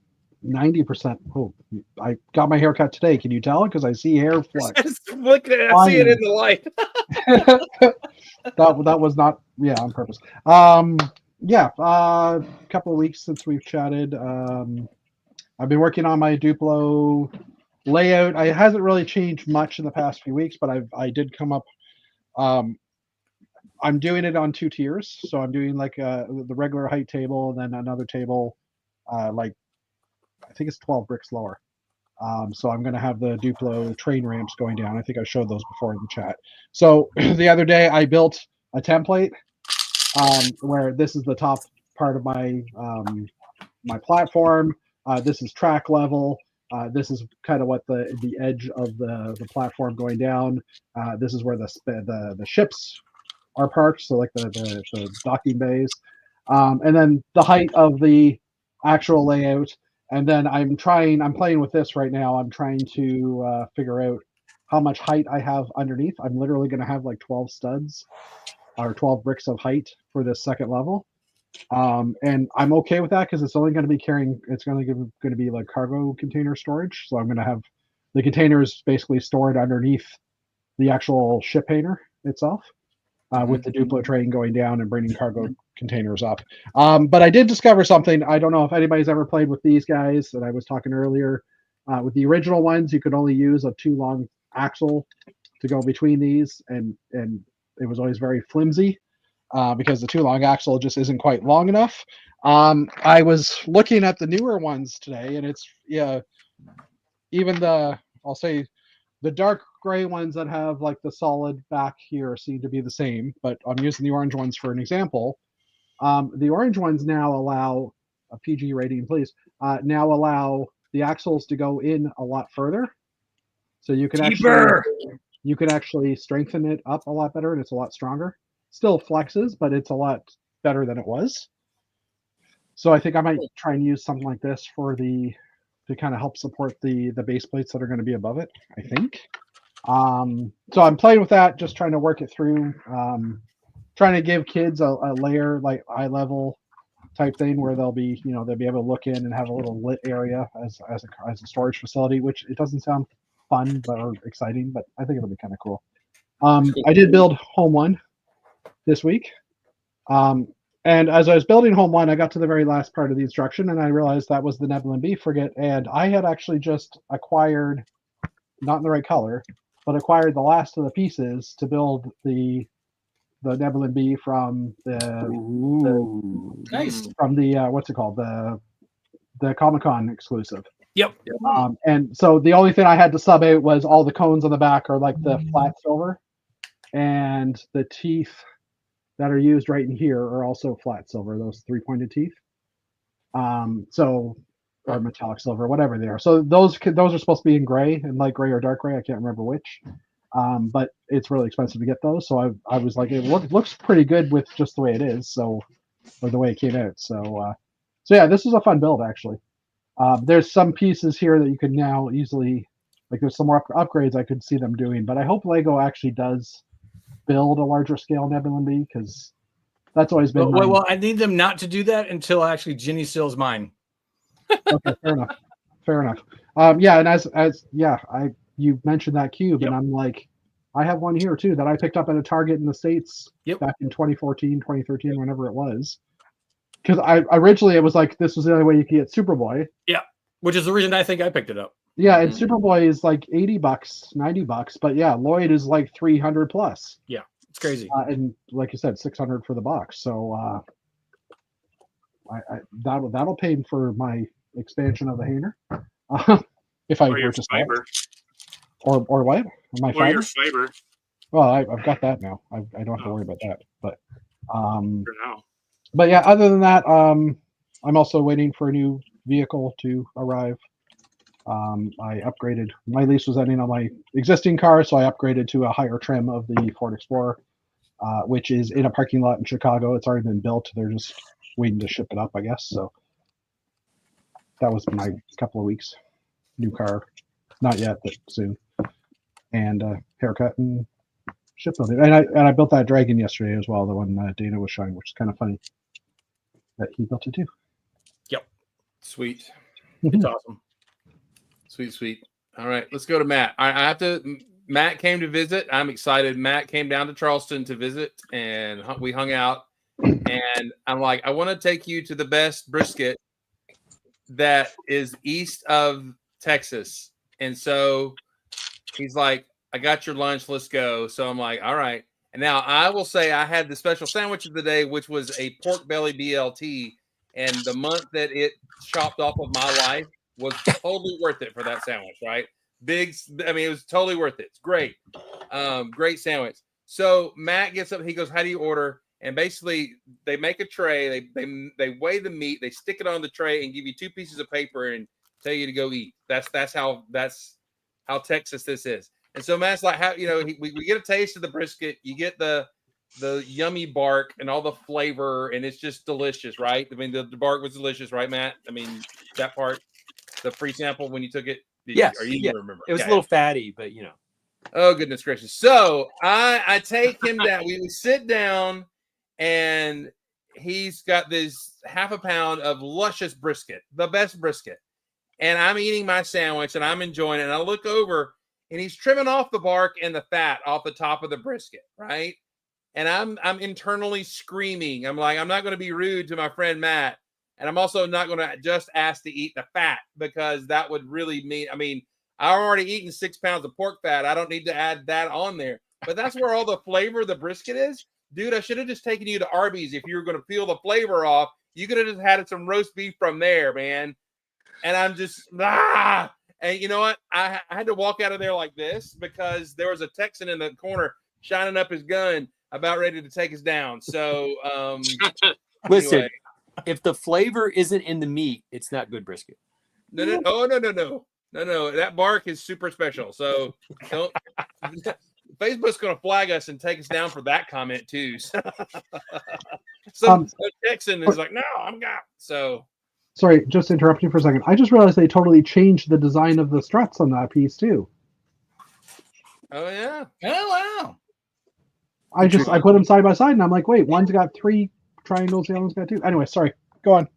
E: 90%. Oh, I got my hair cut today. Can you tell? Because I see hair flex.
B: Look at it. I see it in the light.
E: that was not on purpose. A couple of weeks since we've chatted. I've been working on my Duplo layout. It hasn't really changed much in the past few weeks, but I did come up. I'm doing it on 2 tiers, so I'm doing like the regular height table and then another table, like I think it's 12 bricks lower. So I'm going to have the Duplo train ramps going down. I think I showed those before in the chat. So the other day I built a template where this is the top part of my my platform. This is track level. This is kind of what the edge of the platform going down. This is where the ships are parked, so like the docking bays. And then the height of the actual layout. And then I'm playing with this right now. I'm trying to figure out how much height I have underneath. I'm literally going to have like 12 studs or 12 bricks of height for this second level. And I'm okay with that because it's only going to be it's going to be like cargo container storage. So I'm going to have the containers basically stored underneath the actual ship painter itself. With the Duplo train going down and bringing cargo containers up. But I did discover something. I don't know if anybody's ever played with these guys that I was talking earlier. With the original ones, you could only use a too long axle to go between these, and it was always very flimsy because the too long axle just isn't quite long enough. I was looking at the newer ones today, and it's even I'll say the dark gray ones that have like the solid back here seem to be the same, but I'm using the orange ones for an example. The orange ones now allow a PG rating, please. Now allow the axles to go in a lot further, so you can actually strengthen it up a lot better, and it's a lot stronger. Still flexes, but it's a lot better than it was. So I think I might try and use something like this to kind of help support the base plates that are going to be above it, I think. So I'm playing with that, just trying to work it through, trying to give kids a layer like eye level type thing where they'll be able to look in and have a little lit area as a storage facility, which it doesn't sound fun or exciting, but I think it'll be kind of cool. I did build Home 1 this week. And as I was building Home 1, I got to the very last part of the instruction, and I realized that was the Nebulin B frigate. And I had actually just acquired, not in the right color, but acquired the last of the pieces to build the Nebulin B from what's it called, the Comic-Con exclusive.
C: Yep.
E: And so the only thing I had to sub out was all the cones on the back are like the flat silver, and the teeth that are used right in here are also flat silver, those 3-pointed teeth. Or metallic silver, whatever they are. So those are supposed to be in gray, and light gray or dark gray. I can't remember which. But it's really expensive to get those. So I was like, it looks pretty good with just the way it is. Or the way it came out. So yeah, this is a fun build actually. There's some pieces here that you can now easily, like there's some more upgrades I could see them doing. But I hope Lego actually does build a larger scale Nebulin B, because that's always been.
C: Well, I need them not to do that until actually Ginny seals mine.
E: Okay, fair enough. Yeah, and you mentioned that cube, and I'm like, I have one here too that I picked up at a Target in the States back in 2014, 2013, whenever it was. Because I originally it was like this was the only way you could get Superboy.
C: Yeah. Which is the reason I think I picked it up.
E: Yeah, and Superboy is like $80, $90, but yeah, Lloyd is like 300 plus.
C: Yeah, it's crazy.
E: And like you said, 600 for the box. So that'll pay for my expansion of the hanger. If I
D: Or your
E: were to start.
D: fiber.
E: Or what? My
D: Or
E: fiber?
D: your fiber
E: Well, I've got that now. I don't have to worry about that. But
D: for now.
E: but yeah, other than that, I'm also waiting for a new vehicle to arrive. I upgraded. My lease was ending on my existing car, so I upgraded to a higher trim of the Ford Explorer, which is in a parking lot in Chicago. It's already been built. They're just waiting to ship it up, I guess. So that was my couple of weeks. New car, not yet, but soon. And haircut and shipbuilding. And I built that Dragon yesterday as well, the one Dana was showing, which is kind of funny that he built it too.
B: Sweet.
C: It's awesome.
B: Sweet. All right, let's go to Matt. I have to. Matt came to visit. I'm excited. Matt came down to Charleston to visit, and we hung out. And I'm like, I want to take you to the best brisket that is east of Texas. And so he's like, I got your lunch. Let's go. So I'm like, all right. And now I will say I had the special sandwich of the day, which was a pork belly BLT. And the month that it chopped off of my life was totally worth it for that sandwich, right? It was totally worth it. It's great. Great sandwich. So Matt gets up, he goes, how do you order? And basically they make a tray, they weigh the meat, they stick it on the tray and give you 2 pieces of paper and tell you to go eat. That's how Texas this is. And so Matt's like, how, we get a taste of the brisket, you get the yummy bark and all the flavor, and it's just delicious, right? I mean, the bark was delicious, right, Matt? I mean, that part, the free sample when you took it.
A: Yes,
B: you remember?
A: It was a little fatty, but
B: Oh, goodness gracious. So I take him down. We sit down, and he's got this half a pound of luscious brisket, the best brisket. And I'm eating my sandwich, and I'm enjoying it. And I look over, and he's trimming off the bark and the fat off the top of the brisket, right? And I'm internally screaming. I'm like, I'm not going to be rude to my friend Matt. And I'm also not going to just ask to eat the fat, because that would really mean, I've already eaten 6 pounds of pork fat. I don't need to add that on there. But that's where all the flavor of the brisket is. Dude, I should have just taken you to Arby's. If you were going to peel the flavor off, you could have just had some roast beef from there, man. And I'm just, And you know what? I had to walk out of there like this because there was a Texan in the corner shining up his gun, about ready to take us down. So
A: listen,
B: anyway.
A: If the flavor isn't in the meat, it's not good brisket.
B: No. That bark is super special. So don't. Facebook's going to flag us and take us down for that comment too. So Texan is like, no, I'm got. So
E: sorry, just to interrupt you for a second. I just realized they totally changed the design of the struts on that piece too.
B: Oh yeah.
C: Oh wow.
E: I put them side by side, and I'm like, wait, one's got 3 triangles, the other one's got 2. Anyway, sorry. Go on.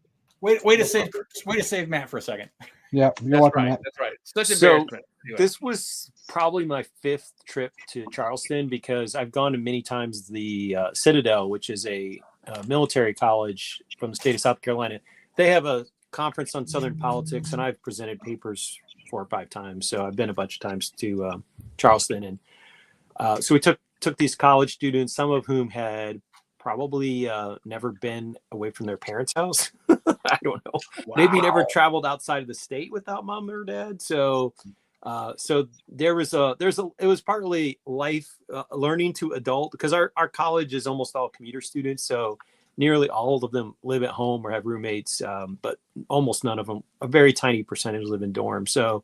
C: Way to save Matt for a second.
E: Yeah, you're welcome, Matt.
B: That's right. Such
A: So
B: embarrassment. Anyway.
A: this was probably my 5th trip to Charleston, because I've gone to many times the Citadel, which is a military college from the state of South Carolina. They have a conference on Southern politics, and I've presented papers 4 or 5 times. So I've been a bunch of times to Charleston, and so we took these college students, some of whom had probably never been away from their parents' house. I don't know. Wow. Maybe never traveled outside of the state without mom or dad. So it was partly life learning to adult, because our college is almost all commuter students. So nearly all of them live at home or have roommates, but almost none of them, a very tiny percentage, live in dorms. So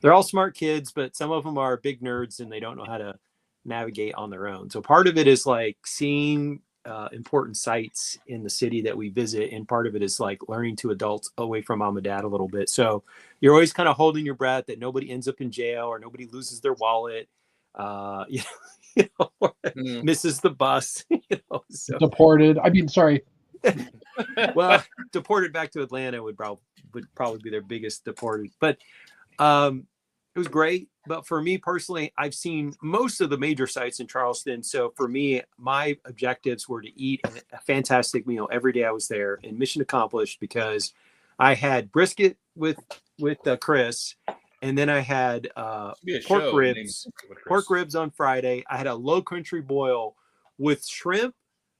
A: they're all smart kids, but some of them are big nerds and they don't know how to navigate on their own. So part of it is like seeing important sites in the city that we visit, and part of it is like learning to adult away from mom and dad a little bit. So you're always kind of holding your breath that nobody ends up in jail or nobody loses their wallet, misses the bus, so.
E: Deported. Sorry.
A: Well, deported back to Atlanta would probably be their biggest deported, but it was great. But for me personally, I've seen most of the major sites in Charleston. So for me, my objectives were to eat a fantastic meal every day I was there, and mission accomplished, because I had brisket with with Chris, and then I had
B: Be a
A: pork
B: show
A: ribs.
B: named Chris.
A: Pork ribs on Friday. I had a low country boil with shrimp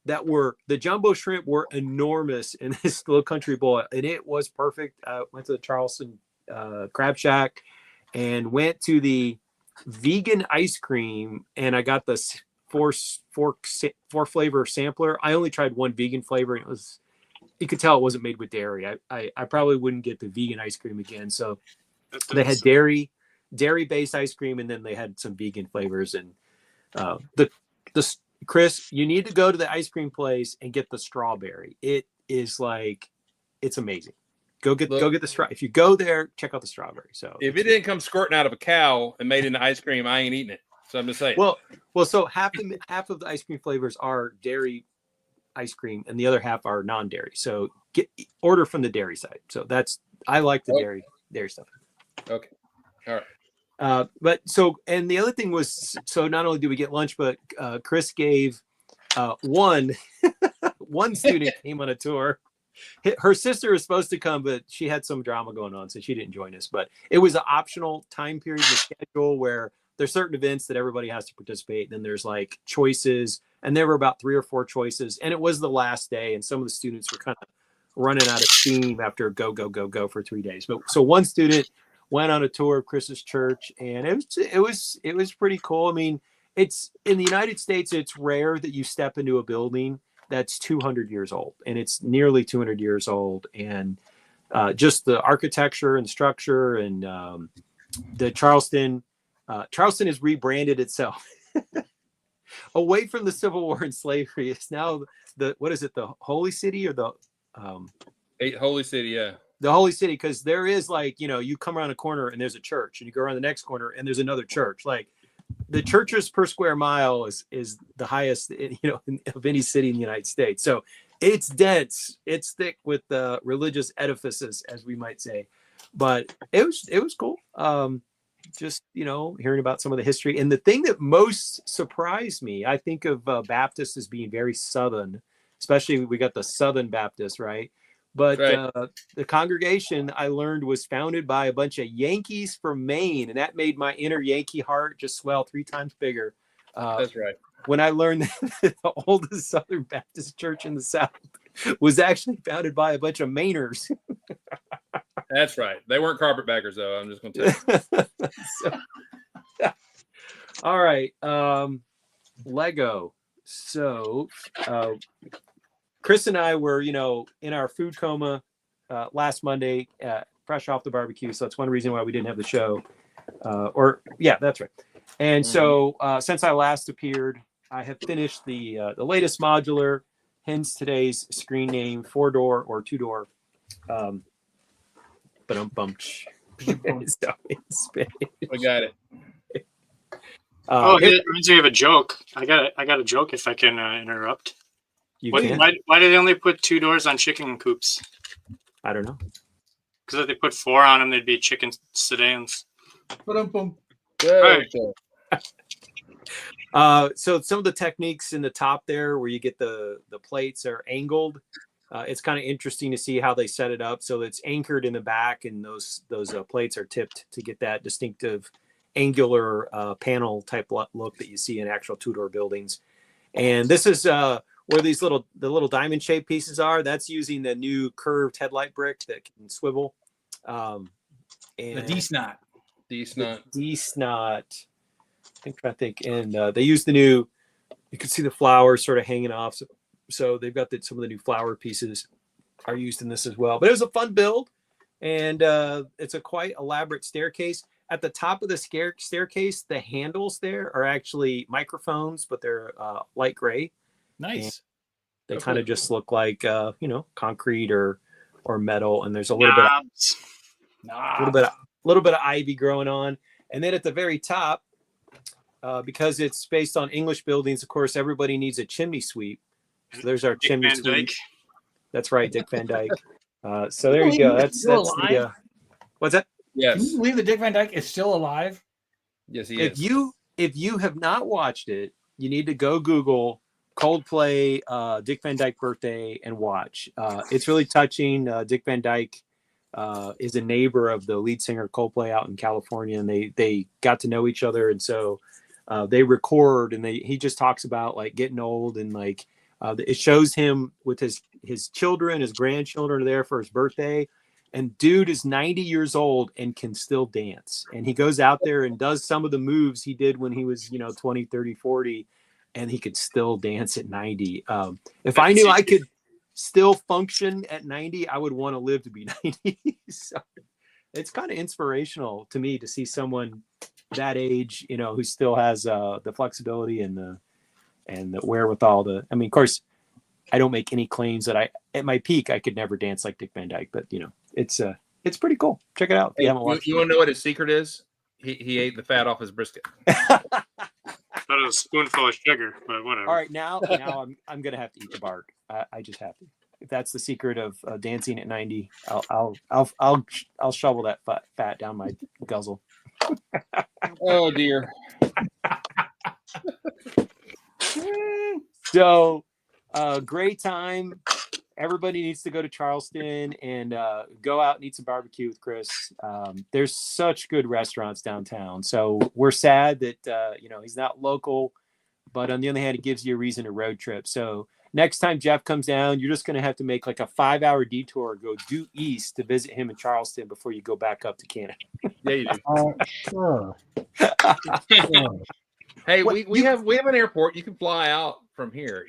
A: that were the jumbo shrimp were enormous in this low country boil, and it was perfect. I went to the Charleston Crab Shack and went to the vegan ice cream, and I got the four flavor sampler. I only tried one vegan flavor, and it was, you could tell it wasn't made with dairy. I probably wouldn't get the vegan ice cream again. So they had dairy based ice cream, and then they had some vegan flavors. And the Chris, you need to go to the ice cream place and get the strawberry. It is like, it's amazing. Go get the straw. If you go there, check out the strawberry. So
B: if it didn't come squirting out of a cow and made into ice cream, I ain't eating it. So I'm just saying.
A: Well, so half of the ice cream flavors are dairy ice cream, and the other half are non-dairy. So order from the dairy side. So I like the dairy stuff.
B: Okay, all right.
A: But so, and the other thing was, so not only did we get lunch, but Chris gave one student came on a tour. Her sister was supposed to come, but she had some drama going on, so she didn't join us. But it was an optional time period in the schedule where there's certain events that everybody has to participate. Then there's like choices, and there were about 3 or 4 choices, and it was the last day, and some of the students were kind of running out of steam after go for 3 days. But so one student went on a tour of Chris's church, and it was pretty cool. I mean, it's in the United States, it's rare that you step into a building that's 200 years old, and it's nearly 200 years old. And just the architecture and structure, and the Charleston has rebranded itself away from the Civil War and slavery. It's now the Holy City, or the
B: Holy City, yeah.
A: The Holy City, because there is, like, you come around a corner and there's a church, and you go around the next corner and there's another church. Like, the churches per square mile is the highest, of any city in the United States. So it's dense, it's thick with religious edifices, as we might say. But it was cool. Just hearing about some of the history. And the thing that most surprised me, I think of Baptists as being very Southern, especially we got the Southern Baptists, right? But
B: right.
A: The congregation, I learned, was founded by a bunch of Yankees from Maine, and that made my inner Yankee heart just swell 3 times bigger.
B: That's right.
A: When I learned that the oldest Southern Baptist church in the South was actually founded by a bunch of Mainers.
B: That's right. They weren't carpetbaggers, though. I'm just going to tell you.
A: All right. Lego. So Chris and I were, in our food coma last Monday, fresh off the barbecue. So that's one reason why we didn't have the show. That's right. And so since I last appeared, I have finished the latest modular, hence today's screen name, 4-door or 2-door. But
B: We got it.
D: It reminds me of a joke. I got a joke if I can interrupt. Why do they only put 2 doors on chicken coops?
A: I don't know.
D: Because if they put 4 on them, they'd be chicken sedans.
B: Right.
A: So some of the techniques in the top there, where you get the plates are angled. It's kind of interesting to see how they set it up. So it's anchored in the back, and those plates are tipped to get that distinctive angular panel type look that you see in actual 2-door buildings. And this is where the little diamond shaped pieces are. That's using the new curved headlight brick that can swivel. And
C: the D-snot.
A: D-snot. I think. And they use the new, you can see the flowers sort of hanging off. So they've got some of the new flower pieces are used in this as well. But it was a fun build, and it's a quite elaborate staircase. At the top of the staircase, the handles there are actually microphones, but they're light gray.
C: Nice.
A: And they kind of just look like concrete or metal, and there's a little bit of ivy growing on. And then at the very top, because it's based on English buildings, of course, everybody needs a chimney sweep. So there's our chimney sweep. That's right, Dick Van Dyke. So there you go. That's the. What's that?
B: Yes.
C: Can you believe that Dick Van Dyke is still alive?
B: Yes, he is.
A: If you have not watched it, you need to go Google Coldplay Dick Van Dyke birthday and watch. It's really touching. Dick Van Dyke is a neighbor of the lead singer Coldplay out in California, and they got to know each other, and so they record, and he just talks about like getting old, and like it shows him with his children, his grandchildren are there for his birthday, and dude is 90 years old and can still dance, and he goes out there and does some of the moves he did when he was 20, 30, 40, and he could still dance at 90. If I knew I could still function at 90, I would want to live to be 90. So it's kind of inspirational to me to see someone that age, who still has the flexibility and the wherewithal I mean, of course, I don't make any claims that at my peak I could never dance like Dick Van Dyke, but it's pretty cool. Check it out.
B: Hey, you want to know what his secret is? He ate the fat off his brisket.
D: Thought it was a spoonful of sugar, but whatever.
A: All right, now I'm gonna have to eat the bark. I just have to. If that's the secret of dancing at 90, I'll shovel that fat down my guzzle.
B: Oh dear.
A: So, great time. Everybody needs to go to Charleston and go out and eat some barbecue with Chris. There's such good restaurants downtown. So we're sad that he's not local, but on the other hand, it gives you a reason to road trip. So next time Jeff comes down, you're just going to have to make like a 5-hour detour, go due east to visit him in Charleston before you go back up to Canada.
B: Yeah, you do.
E: Sure.
B: Hey, we have an airport. You can fly out from here.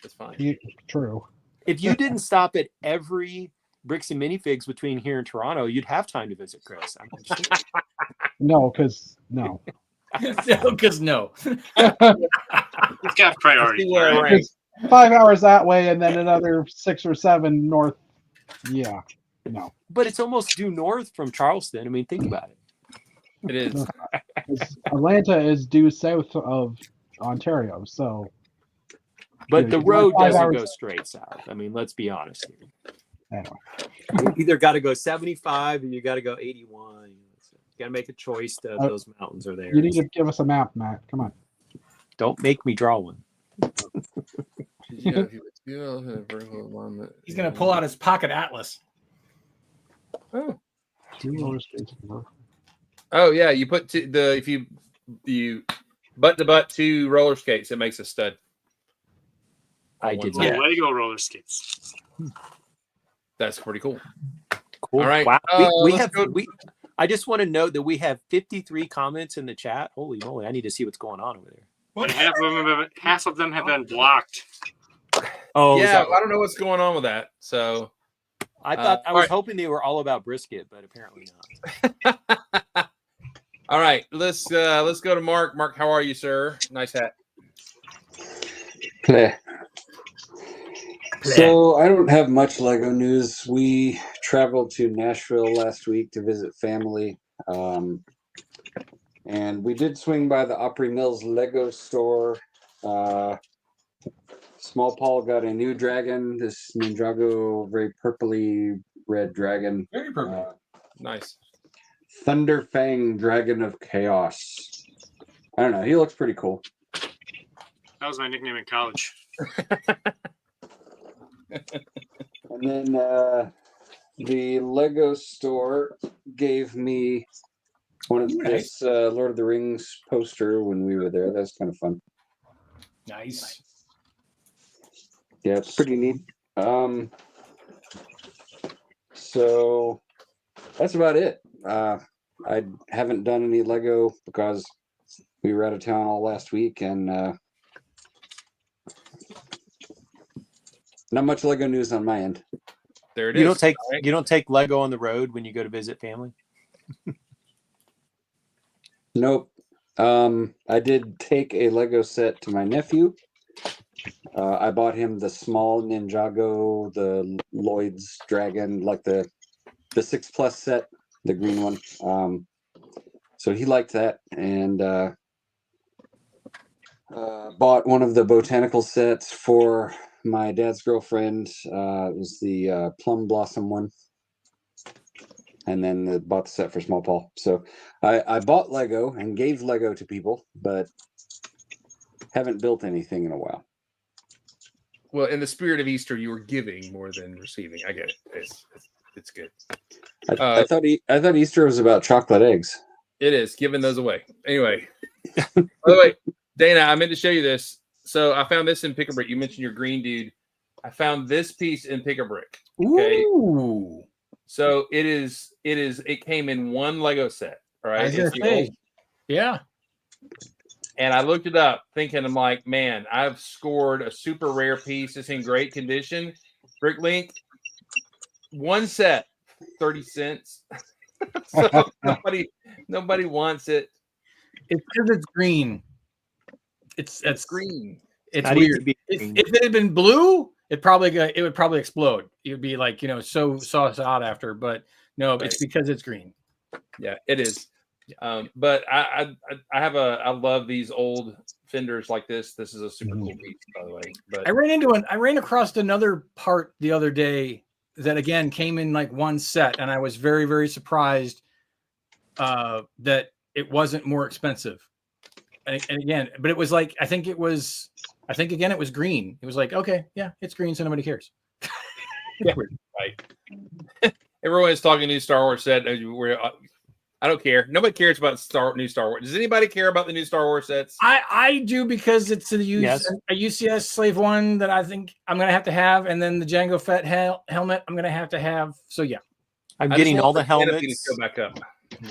B: That's fine.
E: True.
A: If you didn't stop at every Bricks and Minifigs between here and Toronto, you'd have time to visit Chris.
E: No, because no.
C: Because no.
D: He's got priorities.
B: See where I rank.
E: 5 hours that way and then another 6 or 7 north. Yeah. No.
A: But it's almost due north from Charleston. I mean, think about it.
B: It is.
E: Atlanta is due south of Ontario, so.
A: But the road doesn't
E: 5 hours.
A: go straight south. I mean, let's be honest here.
E: Anyway.
A: You either got to go 75 or you got to go 81. You got to make a choice. Those mountains are there.
E: You need to give us a map, Matt. Come on.
A: Don't make me draw one.
C: He's gonna pull out his pocket atlas.
B: Oh.
E: Oh,
B: Oh yeah, you put if you butt to butt 2 roller skates, it makes a stud.
A: I did
D: Little
A: not.
D: Lego roller skates.
B: That's pretty cool.
A: Cool.
B: All right.
A: Wow. We
B: let's
A: have
B: go-
A: I just want to note that we have 53 comments in the chat. Holy moly! I need to see what's going on over there.
D: And half of them have been blocked.
A: Oh
B: yeah, I don't know what's going on with that. So
A: I thought I was
B: right.
A: hoping they were all about brisket, but apparently not.
B: all right, let's go to Mark. Mark, how are you, sir? Nice hat.
G: Play. So I don't have much Lego news. We traveled to Nashville last week to visit family. And we did swing by the Opry Mills Lego store. Small Paul got a new dragon, this Ninjago, very purpley red dragon.
C: Very purple.
B: Nice.
G: Thunder Fang Dragon of Chaos. I don't know. He looks pretty cool.
D: That was my nickname in college.
G: And then the Lego store gave me one of this Lord of the Rings poster when we were there. That's kind of fun.
C: Nice.
G: Yeah, it's pretty neat. So that's about it. I haven't done any Lego because we were out of town all last week, and not much Lego news on my end.
B: There it
A: You
B: is.
A: don't take Lego on the road when you go to visit family.
G: Nope. I did take a Lego set to my nephew. I bought him the small Ninjago, the Lloyd's Dragon, like the 6+ set, the green one. So he liked that, and bought one of the botanical sets for my dad's girlfriend. It was the Plum Blossom one. And then bought the set for Small Paul. So I bought Lego and gave Lego to people, but haven't built anything in a while.
B: Well, in the spirit of Easter, you were giving more than receiving. I get it. It's good.
G: I thought Easter was about chocolate eggs.
B: It is giving those away. Anyway, by the way, Dana, I meant to show you this. So I found this in Pick-a-Brick. You mentioned your green dude. I found this piece in Pick-a-Brick. Okay.
C: Ooh.
B: So it came in one Lego set. All right.
C: I was gonna say, yeah.
B: And I looked it up thinking, I'm like, man, I've scored a super rare piece. It's in great condition. Bricklink, one set, 30 cents. So nobody wants it.
C: It's because it's green. It's
B: green.
C: It's
A: Not easy to
C: weird.
A: be
C: If
A: green.
C: it had been blue, it would probably explode. It would be like, so sauce out after. But no, it's because it's green.
B: Yeah, it is. But I love these old fenders like this. This is a super cool piece, by the way. But
C: I ran across another part the other day that again came in like one set, and I was very, very surprised that it wasn't more expensive. And again, but it was like I think again it was green. It was like, okay, yeah, it's green, so nobody cares.
B: yeah, right. Everyone is talking new Star Wars set. I don't care. Nobody cares about new Star Wars. Does anybody care about the new Star Wars sets?
C: I do because it's a UCS Slave One that I think I'm gonna have to have, and then the Jango Fett helmet I'm gonna have to have. So yeah,
A: I'm getting all the helmets.
B: Go back up.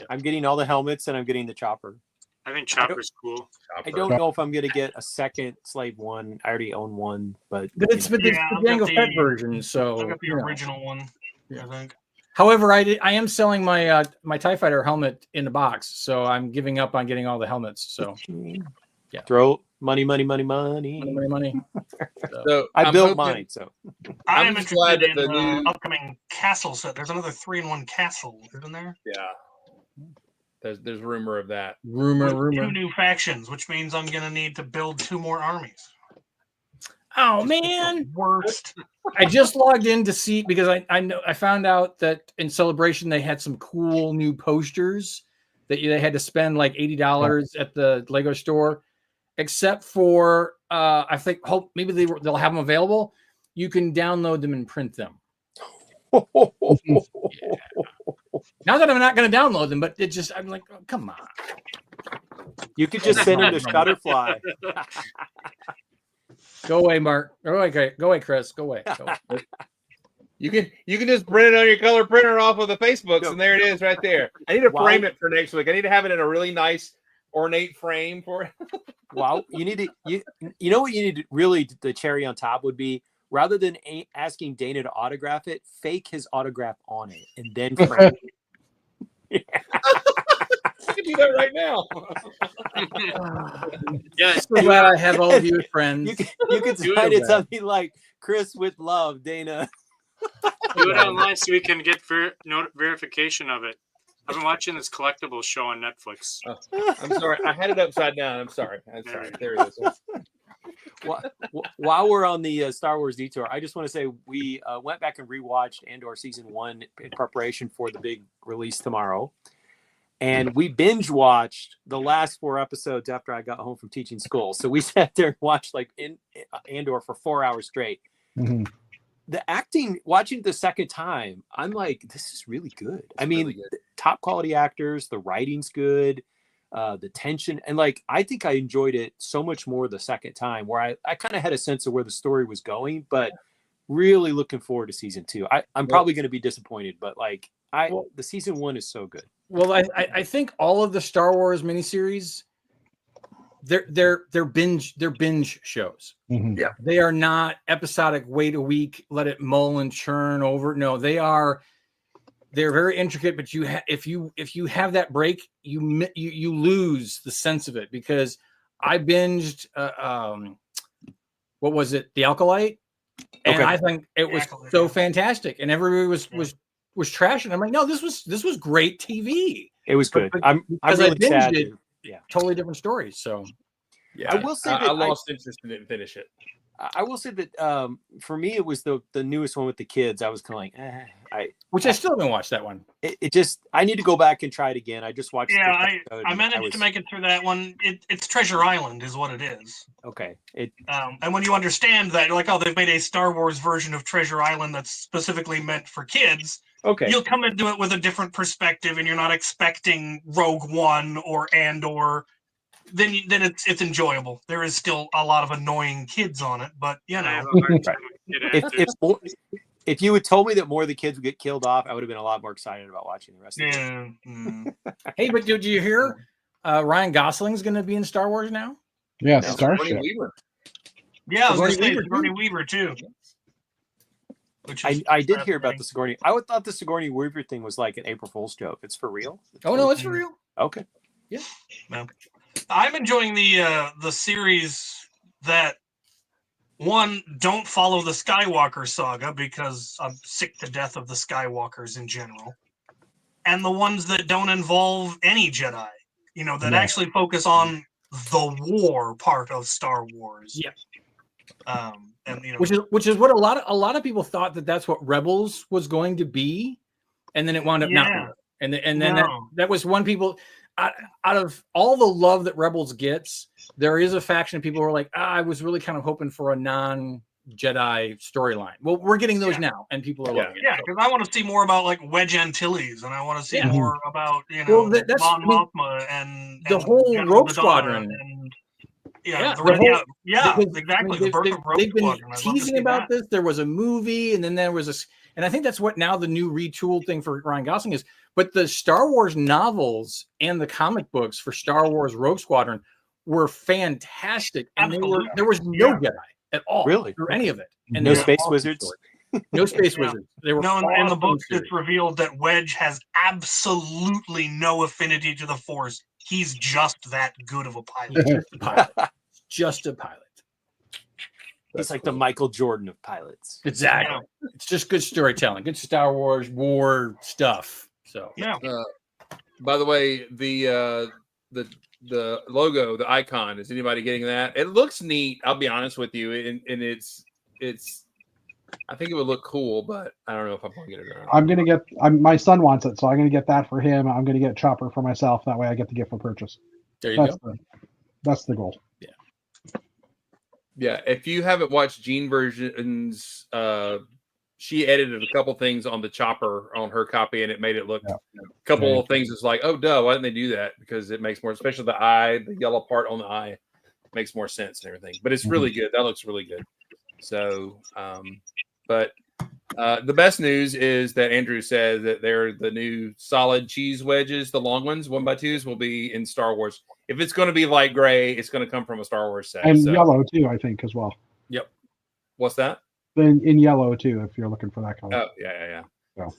A: I'm getting all the helmets, and I'm getting the chopper.
D: I think Chopper's cool.
A: I don't know if I'm gonna get a second Slave One. I already own one, but
C: it's the Jango Fett version. So
F: I got the original one. I think.
C: However, I am selling my my TIE Fighter helmet in the box, so I'm giving up on getting all the helmets. So yeah,
A: throw money.
C: money.
B: So
A: I
B: I'm
A: built
B: hoping-
A: mine. So
F: I
B: I'm
F: am
B: just glad
F: interested
B: that
F: in
B: the
F: the
B: new-
F: upcoming castle set. There's another 3-in-1 castle, isn't there?
B: Yeah. There's rumor of that.
C: rumor.
F: With 2 new factions, which means I'm gonna need to build 2 more armies.
C: Oh man,
F: Worst.
C: I just logged in to see because I found out that in Celebration they had some cool new posters that they had to spend like $80 at the Lego store, except for I think maybe they'll have them available. You can download them and print them. Now that I'm not going to download them, but I'm like, oh, come on.
A: you could just send them to Shutterfly.
C: Go away, Mark. Go away, Chris. Go away.
B: You can just print it on your color printer off of the Facebooks, and there it is right there. I need to frame it for next week. I need to have it in a really nice ornate frame for it.
A: Wow, you need to you know what you need to really the cherry on top would be rather than asking Dana to autograph it, fake his autograph on it and then frame it.
B: I can do that right now.
D: Yeah,
C: So glad I have all of you as friends.
A: You could sign it something like Chris with love, Dana.
D: do it online so we can get verification of it. I've been watching this collectible show on Netflix.
B: Oh, I'm sorry. I had it upside down. I'm sorry. There it is.
A: While we're on the Star Wars detour, I just want to say we went back and rewatched Andor season 1 in preparation for the big release tomorrow. And we binge watched the last 4 episodes after I got home from teaching school. So we sat there and watched like Andor for 4 hours straight.
E: Mhm.
A: The acting, watching it the second time, I'm like, this is really good. I mean,
B: really good.
A: top quality actors, the writing's good, the tension. And like, I think I enjoyed it so much more the second time where I kind of had a sense of where the story was going, but really looking forward to season 2. I'm probably going to be disappointed, but like the season 1 is so good.
C: Well, I think all of the Star Wars miniseries, they're binge shows.
E: Mhm.
B: Yeah.
C: They are not episodic. Wait a week, let it mull and churn over. No, they're very intricate. But if you have that break, you lose the sense of it because I binged. What was it? The Alkalite, and
A: Okay.
C: I think it was
F: Acolyte,
C: so
F: yeah.
C: fantastic, and everybody was trashing. I'm like, no, this was great TV.
A: It was good.
C: But
A: I'm
C: because I
A: really
C: binged
A: sad.
C: it, totally different stories. So
B: Yeah,
A: I will say that
B: I lost interest and didn't finish it.
A: I will say that for me, it was the newest one with the kids. I was kind of like,
C: which I still haven't watched that one.
A: it just, I need to go back and try it again. I just watched.
F: Yeah,
A: the episode
F: I
A: and
F: managed to make it through that one. It's Treasure Island is what it is.
A: Okay.
F: And when you understand that, you're like, oh, they've made a Star Wars version of Treasure Island that's specifically meant for kids,
A: Okay.
F: You'll come into it with a different perspective, and you're not expecting Rogue One or Andor. Then it's enjoyable. There is still a lot of annoying kids on it, but you
D: I
F: know.
D: have a hard time with kid actors.
A: If you had told me that more of the kids would get killed off, I would have been a lot more excited about watching the rest of it.
F: Yeah. Mm.
C: Hey, but did you hear Ryan Gosling's going to be in Star Wars now?
E: Yeah,
B: No,
E: Starship.
B: Sigourney Weaver.
F: Yeah, I was going to
C: Sigourney
F: say
C: Weaver,
F: Sigourney
C: too.
F: Weaver too. Which is
A: I did hear about
F: fascinating.
A: the Sigourney. I would thought the Sigourney Weaver thing was like an April Fool's joke. It's for real?
C: Oh no, it's for real.
A: Okay.
F: I'm enjoying the series that one don't follow the Skywalker saga because I'm sick to death of the Skywalkers in general, and the ones that don't involve any Jedi. You know, that
E: Yeah.
F: actually focus on the war part of Star Wars.
C: Yeah.
F: And you know,
C: Which is what a lot of people thought that's what Rebels was going to be, and then it wound up not.
F: Yeah.
C: Being. And then
F: No.
C: that was one people out of all the love that Rebels gets, there is a faction of people who are like, I was really kind of hoping for a non-Jedi storyline. Well, we're getting those now, and people are loving it.
F: yeah, because I want to see more about like Wedge Antilles, and I want to see
C: Yeah.
F: more about
C: Well, that's
F: Mon
C: I mean,
F: Mothma and
C: the whole
F: General
C: Rogue
F: Dodonna
C: Squadron.
F: and
C: Yeah,
F: the
C: the
F: Red-
C: whole-
F: yeah,
C: because,
F: exactly.
C: I mean,
F: the birth of Rogue
C: they've been
F: Squadron. I'd love to
C: teasing
F: see
C: about
F: that.
C: this. There was a movie, and then there was and I think that's what now the new retooled thing for Ryan Gosling is. But the Star Wars novels and the comic books for Star Wars Rogue Squadron were fantastic, and
F: Absolutely.
C: there was no
F: Yeah.
C: Jedi at all,
A: Really?
C: or any of it, and
A: No
C: they were
A: space
C: awesome
A: wizards?
C: stories. No space
F: Yeah.
C: wizards. They were
F: No, in the
C: awesome
F: book,
C: series.
F: it's revealed that Wedge has absolutely no affinity to the Force. He's just that good of a pilot.
C: He's just a pilot. Just a pilot.
A: He's like the Michael Jordan of pilots.
C: Exactly. It's just good storytelling, good Star Wars war stuff. So
F: Yeah.
B: By the way, the logo, the icon, is anybody getting that? It looks neat. I'll be honest with you, and it's. I think it would look cool, but I don't know if I'm going to get it or not.
E: I'm gonna get. My son wants it, so I'm gonna get that for him. I'm gonna get Chopper for myself. That way, I get the gift for purchase.
C: there you
E: That's
C: go.
E: that's the goal.
B: Yeah, if you haven't watched Gene Version's, she edited a couple things on the Chopper on her copy, and it made it look
E: Yeah.
B: a couple of things. It's like, oh, duh, why didn't they do that? Because it makes more, especially the eye, the yellow part on the eye, makes more sense and everything. But it's really good. That looks really good. So, but the best news is that Andrew said that they're the new solid cheese wedges, the long ones, 1x2s, will be in Star Wars. If it's going to be light gray, it's going to come from a Star Wars set.
E: And
B: so.
E: yellow too, I think, as well.
B: What's that?
E: In yellow too, if you're looking for that color.
B: Oh, yeah.
E: Yeah.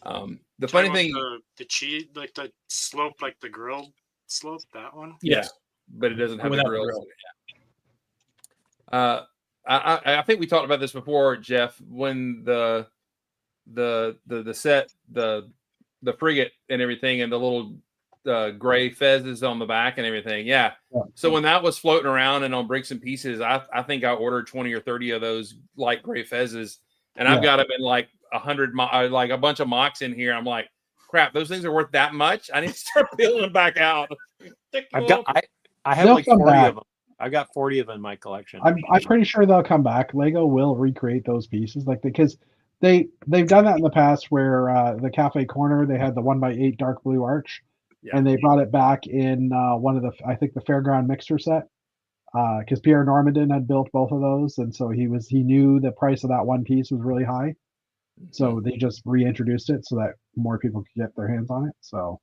B: The funny
D: Talking
B: thing,
D: about the cheese, like the slope, like the grilled slope, that one.
C: Yes.
B: but it doesn't have the
C: Without the
B: grills.
C: grill.
B: I think we talked about this before, Jeff. When the set, the frigate and everything, and the little gray fezzes on the back and everything. Yeah. So when that was floating around and on Bricks and Pieces, I think I ordered 20 or 30 of those light gray fezzes, and I've got them in like 100, like a bunch of mocks in here. I'm like, crap, those things are worth that much. I need to start peeling them back out.
A: I have
E: They'll
A: like
E: come
A: 40
E: back.
A: of them. I've got 40 of them in my collection.
E: I'm pretty sure they'll come back. Lego will recreate those pieces, like because they've done that in the past. Where the Cafe Corner, they had the 1x8 dark blue arch, and they brought it back in one of the, I think, the Fairground Mixer set, because Pierre Normandin had built both of those, and so he knew the price of that one piece was really high, so they just reintroduced it so that more people could get their hands on it. So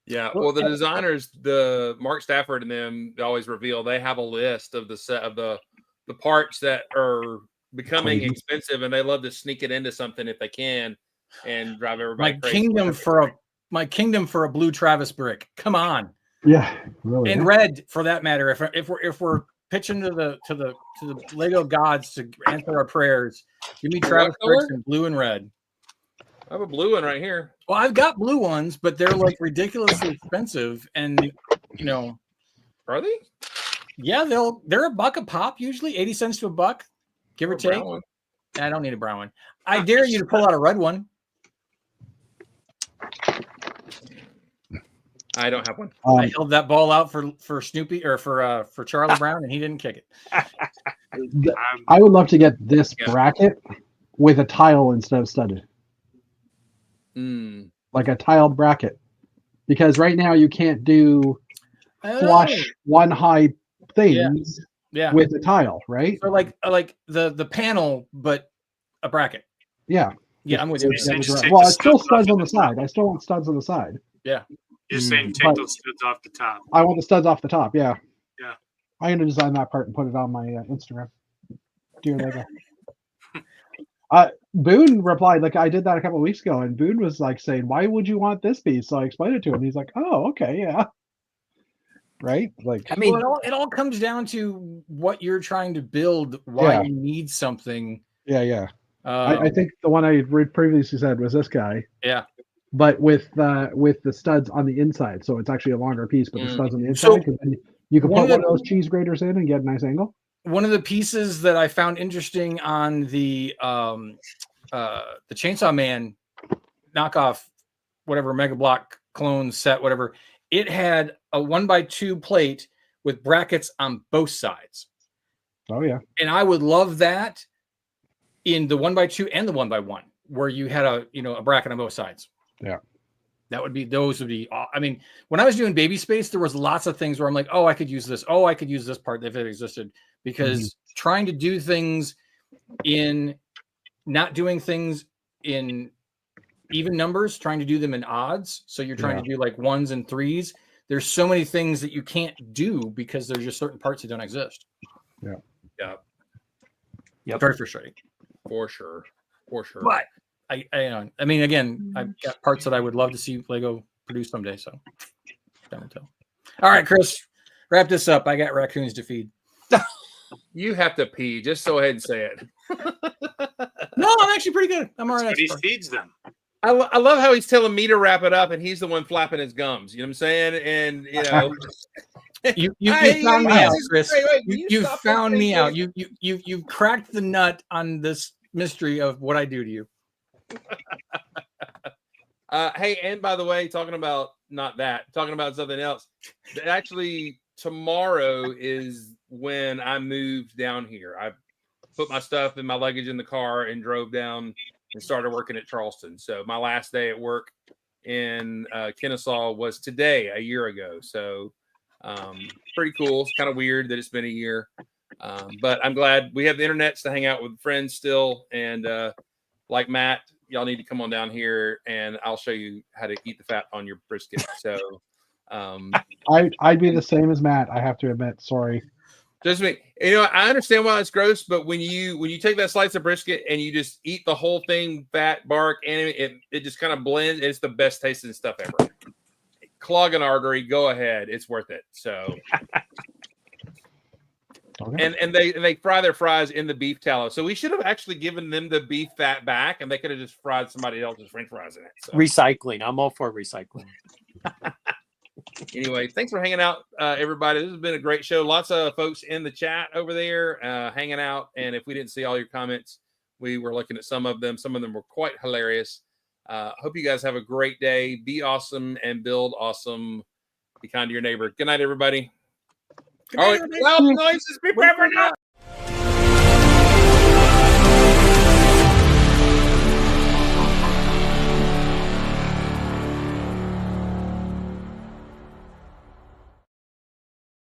B: Yeah, well, the designers, the Mark Stafford and them, always reveal they have a list of the set of the parts that are becoming expensive, and they love to sneak it into something if they can, and drive everybody crazy.
C: My kingdom for a blue Travis brick. Come on,
E: yeah, really,
C: and red for that matter. If we're pitching to the Lego gods to answer our prayers, give me Travis bricks in blue and red.
B: I have a blue one right here.
C: Well, I've got blue ones, but they're like ridiculously expensive, and
B: Are they?
C: yeah, they're $1 a pop usually, 80 cents to $1, give or take.
B: One.
C: I don't need a brown one. I dare you to pull out a red one.
B: I don't have one.
C: I held that ball out for Snoopy or for Charlie Brown, and he didn't kick it.
E: I would love to get this bracket with a tile instead of studded. like a tiled bracket, because right now you can't do flush one high things with a tile, right?
C: So like the panel, but a bracket.
E: Yeah.
C: Yeah, I'm with you.
E: Well, it's still studs on the side. I still want studs on the side.
C: Yeah.
D: You're saying take those studs off the top.
E: I want the studs off the top. Yeah.
D: Yeah.
E: I'm gonna design that part and put it on my Instagram. Dear Lego. Boone replied, like, I did that a couple of weeks ago, and Boone was like saying, "Why would you want this piece?" So I explained it to him. He's like, "Oh, okay, yeah." Right? Like,
A: I mean,
C: well, it all comes down to what you're trying to build, why you need something.
E: Yeah. I think the one I previously said was this guy.
C: Yeah.
E: But with the studs on the inside, so it's actually a longer piece, but the studs on the inside, so you can put one of those cheese graters in and get a nice angle.
C: One of the pieces that I found interesting on the Chainsaw Man knockoff, whatever Mega Block clone set, whatever, it had a 1x2 plate with brackets on both sides.
E: Oh yeah,
C: and I would love that in the 1x2 and the 1x1, where you had a bracket on both sides.
E: Yeah.
C: Those would be, I mean, when I was doing Baby Space, there was lots of things where I'm like, oh, I could use this. Oh, I could use this part if it existed, because trying to do things not doing things in even numbers, trying to do them in odds. So you're trying to do like 1s and 3s. There's so many things that you can't do because there's just certain parts that don't exist.
E: Yeah.
C: Yep. Very frustrating.
B: For sure.
C: But I mean, again, I've got parts that I would love to see Lego produce someday. So, time to tell. All right, Chris, wrap this up. I got raccoons to feed.
B: You have to pee. Just go ahead and say it.
C: No, I'm actually pretty good. I'm all right.
D: But he feeds them.
B: I love how he's telling me to wrap it up, and he's the one flapping his gums. You know what I'm saying? And
C: you found me out, Chris. You found me out. You've cracked the nut on this mystery of what I do to you.
B: Hey, and by the way, talking about something else. Actually, tomorrow is when I moved down here. I put my stuff and my luggage in the car and drove down and started working at Charleston. So my last day at work in Kennesaw was today, a year ago. So pretty cool. It's kind of weird that it's been a year, but I'm glad we have the internets to hang out with friends still. And like Matt, y'all need to come on down here and I'll show you how to eat the fat on your brisket. So
E: I'd be the same as Matt, I have to admit. Sorry.
B: Just me. I understand why it's gross, but when you take that slice of brisket and you just eat the whole thing, fat, bark, and it just kind of blends, it's the best tasting stuff ever. Clog an artery, go ahead, it's worth it. So, okay. and they fry their fries in the beef tallow. So we should have actually given them the beef fat back, and they could have just fried somebody else's French fries in it. So.
A: Recycling. I'm all for recycling.
B: Anyway, thanks for hanging out, everybody. This has been a great show. Lots of folks in the chat over there hanging out. And if we didn't see all your comments, we were looking at some of them. Some of them were quite hilarious. Hope you guys have a great day. Be awesome and build awesome. Be kind to your neighbor. Good night, everybody. Good night,
F: loud noises. Be prepared now.